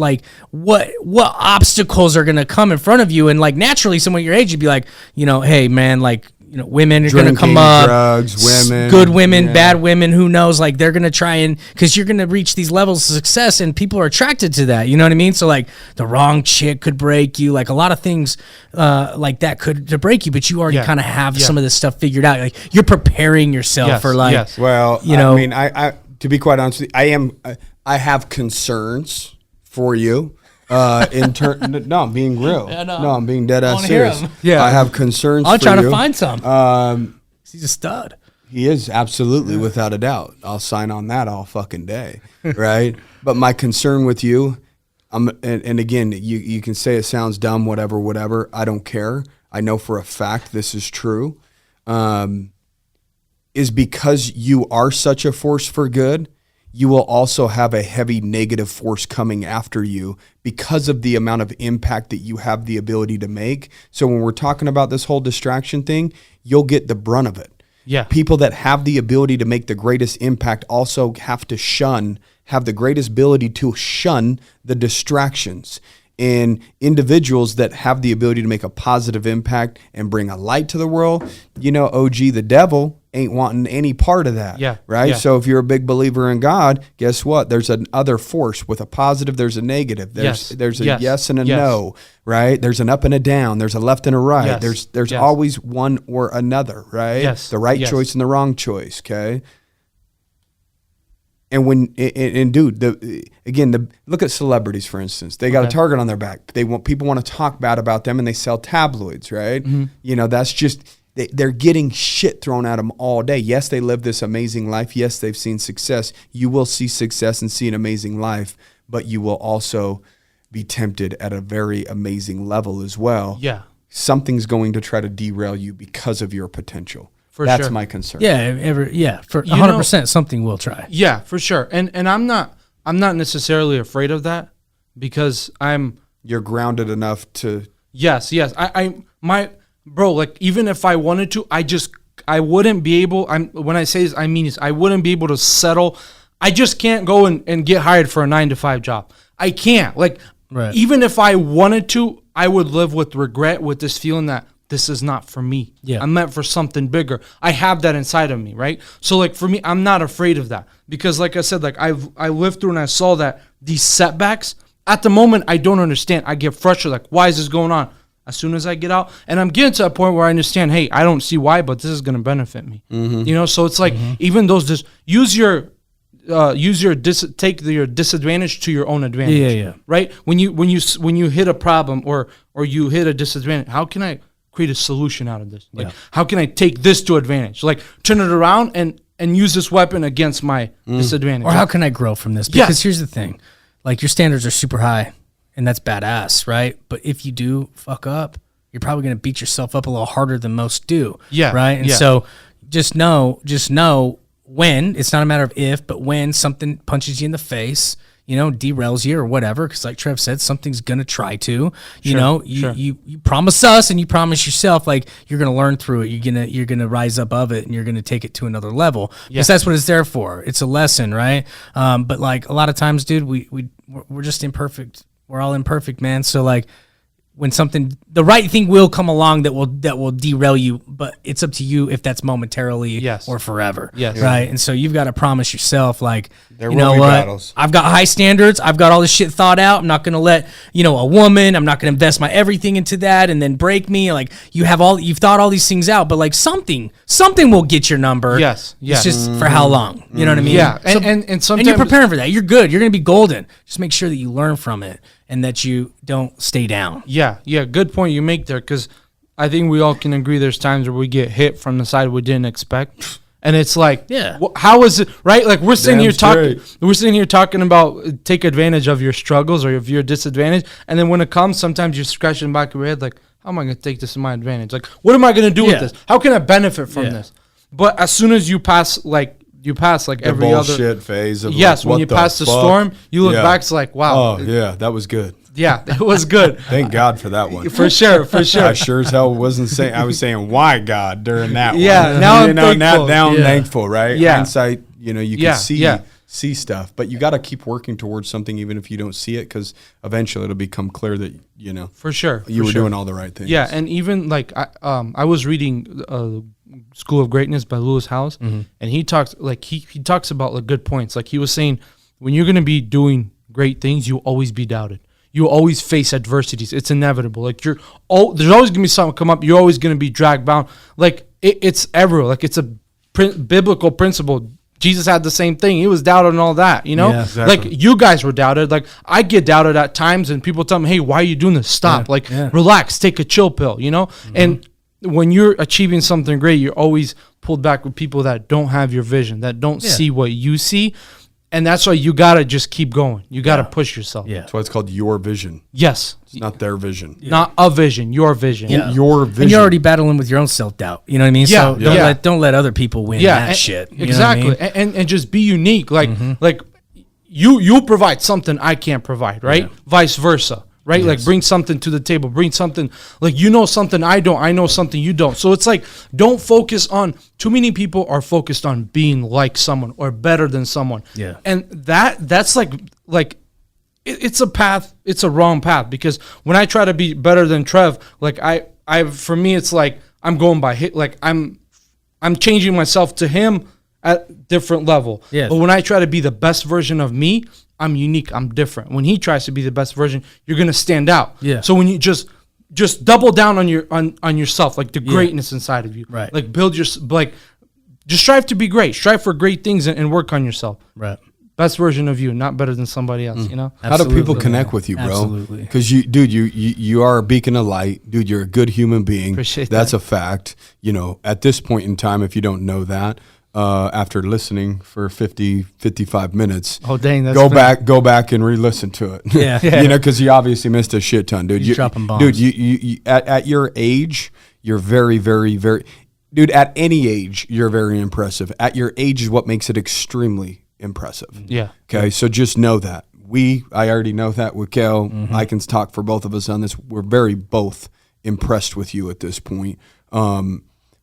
obstacles are gonna come in front of you? And like naturally someone your age would be like, you know, hey man, like, you know, women are going to come up, drugs, women, good women, bad women, who knows? Like they're going to try and, because you're going to reach these levels of success and people are attracted to that. You know what I mean? So like the wrong chick could break you. Like a lot of things like that could to break you, but you already kind of have some of this stuff figured out. Like you're preparing yourself for like, well, you know, I mean, I to be quite honest with you, I have concerns for you. No, I'm being real. Yeah, no, I'm being dead ass serious. Yeah, I have concerns. I'll try to find some. He's a stud. He is absolutely, without a doubt. I'll sign on that all fucking day, right? But my concern with you, and again, you can say it sounds dumb, whatever. I don't care. I know for a fact this is true. Is because you are such a force for good, you will also have a heavy negative force coming after you because of the amount of impact that you have the ability to make. So when we're talking about this whole distraction thing, you'll get the brunt of it. Yeah. People that have the ability to make the greatest impact also have to shun have the greatest ability to shun the distractions. And individuals that have the ability to make a positive impact and bring a light to the world, OG, the devil ain't wanting any part of that. Yeah. Right. Yeah. So if you're a big believer in God, guess what? There's another force. With a positive, there's a negative. There's a yes and a no. Right. There's an up and a down. There's a left and a right. There's always one or another. Right. Yes. The right choice and the wrong choice. Okay. And dude, look at celebrities, for instance. They got a target on their back. People want to talk bad about them, and they sell tabloids, right? Mm-hmm. That's just they're getting shit thrown at them all day. Yes, they live this amazing life. Yes, they've seen success. You will see success and see an amazing life, but you will also be tempted at a very amazing level as well. Yeah, something's going to try to derail you because of your potential. That's my concern. Yeah, for 100%, something will try. Yeah, for sure. And I'm not necessarily afraid of that because you're grounded enough to. Yes. Bro, like even if I wanted to, I wouldn't be able. When I say this, I mean this. I wouldn't be able to settle. I just can't go and get hired for a 9-to-5 job. I can't. Like even if I wanted to, I would live with regret, with this feeling that this is not for me. Yeah. I'm meant for something bigger. I have that inside of me, right? So like for me, I'm not afraid of that because like I said, like I lived through and I saw that these setbacks, at the moment, I don't understand. I get frustrated. Like, why is this going on? As soon as I get out, and I'm getting to a point where I understand, hey, I don't see why, but this is going to benefit me. Mm-hmm. So it's like even those, just take your disadvantage to your own advantage. Yeah. Right? When you hit a problem or you hit a disadvantage, how can I create a solution out of this? Like, how can I take this to advantage? Like, turn it around and use this weapon against my disadvantage. Or how can I grow from this? Because here's the thing. Like, your standards are super high, and that's badass, right? But if you do fuck up, you're probably going to beat yourself up a little harder than most do. Yeah. Right? And so just know when, it's not a matter of if, but when something punches you in the face, derails you or whatever, because like Trev said, something's going to try to, you promise us and you promise yourself, like, you're going to learn through it. You're going to rise above it and you're going to take it to another level because that's what it's there for. It's a lesson, right? But like a lot of times, dude, we're just imperfect. We're all imperfect, man. So like, when the right thing will come along that will derail you, but it's up to you if that's momentarily or forever. Yes. Right. And so you've got to promise yourself, like, there will be battles. I've got high standards. I've got all this shit thought out. I'm not going to let, a woman, I'm not going to invest my everything into that and then break me. Like, you've thought all these things out, but like something will get your number. Yes. It's just for how long? You know what I mean? Yeah. And sometimes, and you're preparing for that. You're good. You're going to be golden. Just make sure that you learn from it and that you don't stay down. Yeah. Good point you make there, because I think we all can agree there's times where we get hit from the side we didn't expect. And it's like, how is it, right? Like, we're sitting here talking about take advantage of your struggles or of your disadvantage. And then when it comes, sometimes you're scratching the back of your head, like, how am I going to take this in my advantage? Like, what am I going to do with this? How can I benefit from this? But as soon as you pass the every bullshit other phase of when you pass the storm, you look back, it's like, wow. Oh yeah, that was good. Yeah, it was good. Thank God for that one. For sure. I sure as hell wasn't saying. I was saying, why God during that one. Yeah, now I'm thankful. Now I'm thankful, right? Yeah. Hindsight, you can see stuff, but you got to keep working towards something even if you don't see it, because eventually it'll become clear that for sure you were doing all the right things. Yeah, and even like I was reading School of Greatness by Lewis Howes, and he talks he talks about like good points. Like, he was saying, when you're going to be doing great things, you'll always be doubted. You always face adversities. It's inevitable. Like, there's always going to be something come up. You're always going to be dragged down. Like, it's everywhere. Like, it's a biblical principle. Jesus had the same thing. He was doubted and all that, Yeah, exactly. Like, you guys were doubted. Like, I get doubted at times, and people tell me, hey, why are you doing this? Stop. Relax. Take a chill pill, And when you're achieving something great, you're always pulled back with people that don't have your vision, that don't see what you see. And that's why you got to just keep going. You got to push yourself. Yeah. That's why it's called your vision. Yes. It's not their vision. Not a vision, your vision. Yeah. Your vision. And you're already battling with your own self-doubt. You know what I mean? Yeah. So don't let other people win that shit. Exactly. You know what I mean? And just be unique. Like, like you provide something I can't provide, right? Yeah. Vice versa. right? Like bring something to the table, bring something like something I don't, I know something you don't. So it's like, don't focus on, too many people are focused on being like someone or better than someone. Yeah. And that's like it's a path, it's a wrong path, because when I try to be better than Trev, like for me, it's like, I'm going by hit, like I'm changing myself to him at different level. Yeah. But when I try to be the best version of me, I'm unique, I'm different. When he tries to be the best version, you're gonna stand out. Yeah. So when you just double down on yourself, like the greatness inside of you. Right. Like build your, like, just strive to be great. Strive for great things and work on yourself. Right. Best version of you, not better than somebody else, you know? How do people connect with you, bro? Absolutely. Because you are a beacon of light. Dude, you're a good human being. Appreciate That's that. a fact. You know, at this point in time, if you don't know that, after listening for 55 minutes, Oh, dang. That's go back and re-listen to it. Yeah. You know, because you obviously missed a shit ton, dude. He's dropping bombs. Dude, you at your age, you're very, very, very, dude, at any age, you're very impressive. At your age is what makes it extremely impressive. Yeah. Okay, so just know that. I already know that with Kel. I can talk for both of us on this. We're very both impressed with you at this point,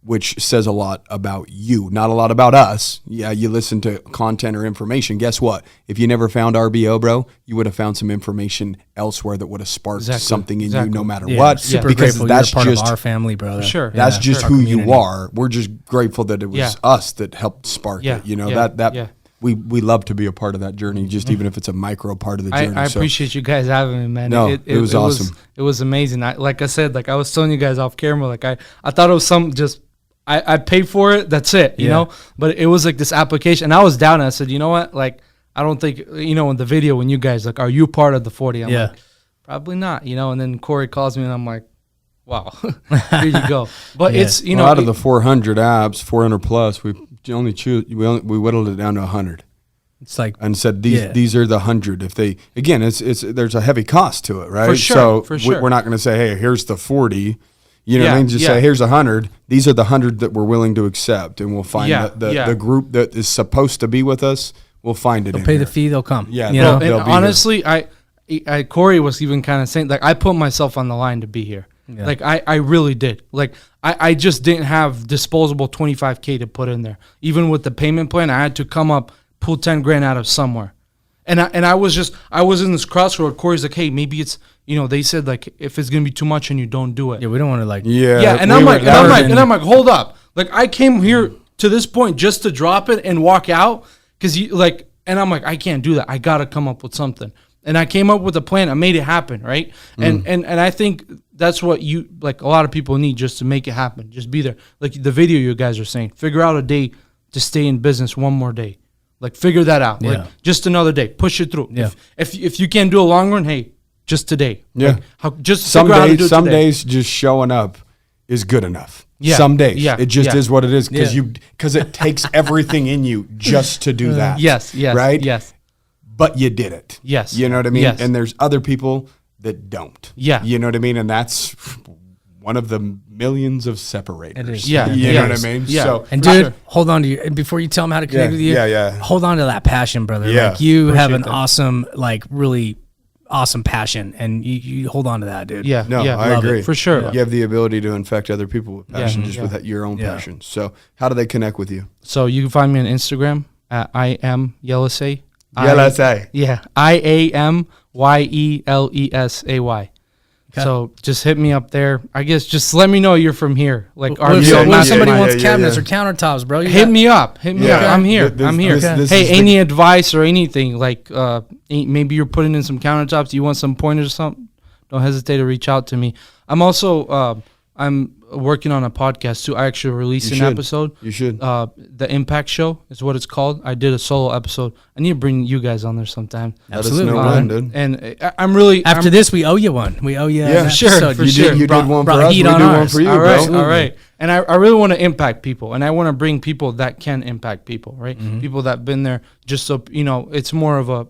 which says a lot about you, not a lot about us. Yeah, you listen to content or information. Guess what? If you never found RBO, bro, you would have found some information elsewhere that would have sparked something in you no matter what. Super because grateful that's you're part just of our family, brother. Sure. that's just Our who community. you are. We're just grateful that it was us that helped spark it. You know, we love to be a part of that journey, just even if it's a micro part of the journey. I appreciate you guys having me, man. No, it was awesome. It was amazing. Like I said, like I was telling you guys off camera, like I thought it was I paid for it. That's it, you know? But it was like this application. And I was down and I said, you know what? Like, I don't think, in the video when you guys, like, are you part of the 40? I'm like, probably not, And then Corey calls me and I'm like, wow, here you go. But it's, out of the 400 apps, 400 plus, we whittled it down to 100. It's like, and said these are the 100. If they, again, there's a heavy cost to it, right? For sure, so for sure. We're not going to say, hey, here's the 40. You know what I Yeah, mean? Just say, here's 100. These are the 100 that we're willing to accept, and we'll find the group that is supposed to be with us. We'll find it. they'll pay the fee, they'll come. Yeah, they'll and honestly, Corey was even kind of saying, like, I put myself on the line to be here. Yeah. Like, I really did. Like, I just didn't have disposable $25K to put in there. Even with the payment plan, I had to come up, pull 10 grand out of somewhere. And I was in this crossroad. Corey's like, hey, maybe it's, they said, like, if it's gonna be too much and you don't do it. Yeah, we don't want to, like. Yeah, and I'm like, hold up. Like, I came here to this point just to drop it and walk out, because and I'm like, I can't do that. I gotta come up with something. And I came up with a plan. I made it happen, right? And I think that's what a lot of people need, just to make it happen. Just be there. Like the video you guys are saying, figure out a day to stay in business one more day. Like, figure that out. Like, just another day. Push it through. Yeah. If you can't do a long run, hey, just today. Yeah. Like, just some figure out how to do it some today. days just showing up is good enough. Yeah. Some days. Yeah. It just is what it is, Yeah. because it takes everything in you just to do that. Yes. Right? Yes. But you did it. Yes. You know what I mean? Yes. And there's other people that don't. Yeah. You know what I mean? And that's one of the millions of separators. It is. Yeah. You know what I mean? Yeah. So, And dude, hold on to you. And before you tell them how to connect with you, yeah. hold on to that passion, brother. Yeah. Like, you have an that. awesome, like, really awesome passion, and you hold on to that, dude. Yeah. no, yeah. I love agree. it. For sure. You have the ability to infect other people with passion, Yeah. just Yeah. with your own Yeah. passion. So how do they connect with you? So you can find me on Instagram at I am Yelesay. Yelesay. Yeah, IAMYELESAY. Okay. So just hit me up there. I guess just let me know you're from here. Like, What if, RBO, what if somebody yeah, wants yeah, cabinets yeah. or countertops, bro? hit me up. Hit me Yeah. up. I'm here. I'm here. this Hey, is the- any advice or anything? Like, maybe you're putting in some countertops. You want some pointers or something? Don't hesitate to reach out to me. I'm also I'm working on a podcast too. I actually released You an should. episode. You should. The Impact Show is what it's called. I did a solo episode. I need to bring you guys on there sometime. Absolutely. Let us know when, dude. And I'm really After this, we owe you one. We owe you. Yeah, an sure, episode. for You sure. did, you did one for brought us. We heat do on one ours. for you, all right, bro. all right. And I really want to impact people, and I want to bring people that can impact people, right? People that have been there, just so it's more of a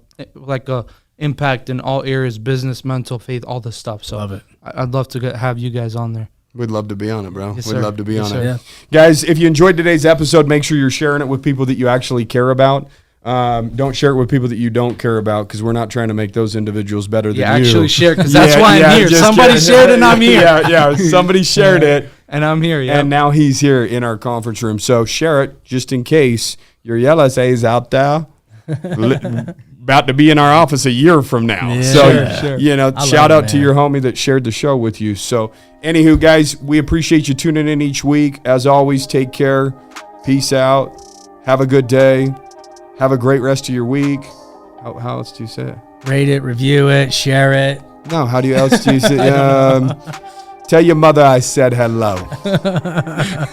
impact in all areas: business, mental, faith, all this stuff. So Love it. I'd love to have you guys on there. We'd love to be on it, bro. Yes, We'd sir. love to be Yes, on sir. it. Yeah. Guys, if you enjoyed today's episode, make sure you're sharing it with people that you actually care about. Don't share it with people that you don't care about, because we're not trying to make those individuals better than you. Actually share, because that's why I'm here. Somebody shared and I'm here. Yeah. Somebody shared it. And I'm here, yeah. And now he's here in our conference room. So share it just in case your Yelesay is out there about to be in our office a year from now. Yeah, so, sure. Shout out to your homie that shared the show with you. So, anywho, guys, we appreciate you tuning in each week. As always, take care. Peace out. Have a good day. Have a great rest of your week. How else do you say it? Rate it, review it, share it. No, how do you else do you say it? Tell your mother I said hello.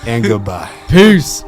And goodbye. Peace.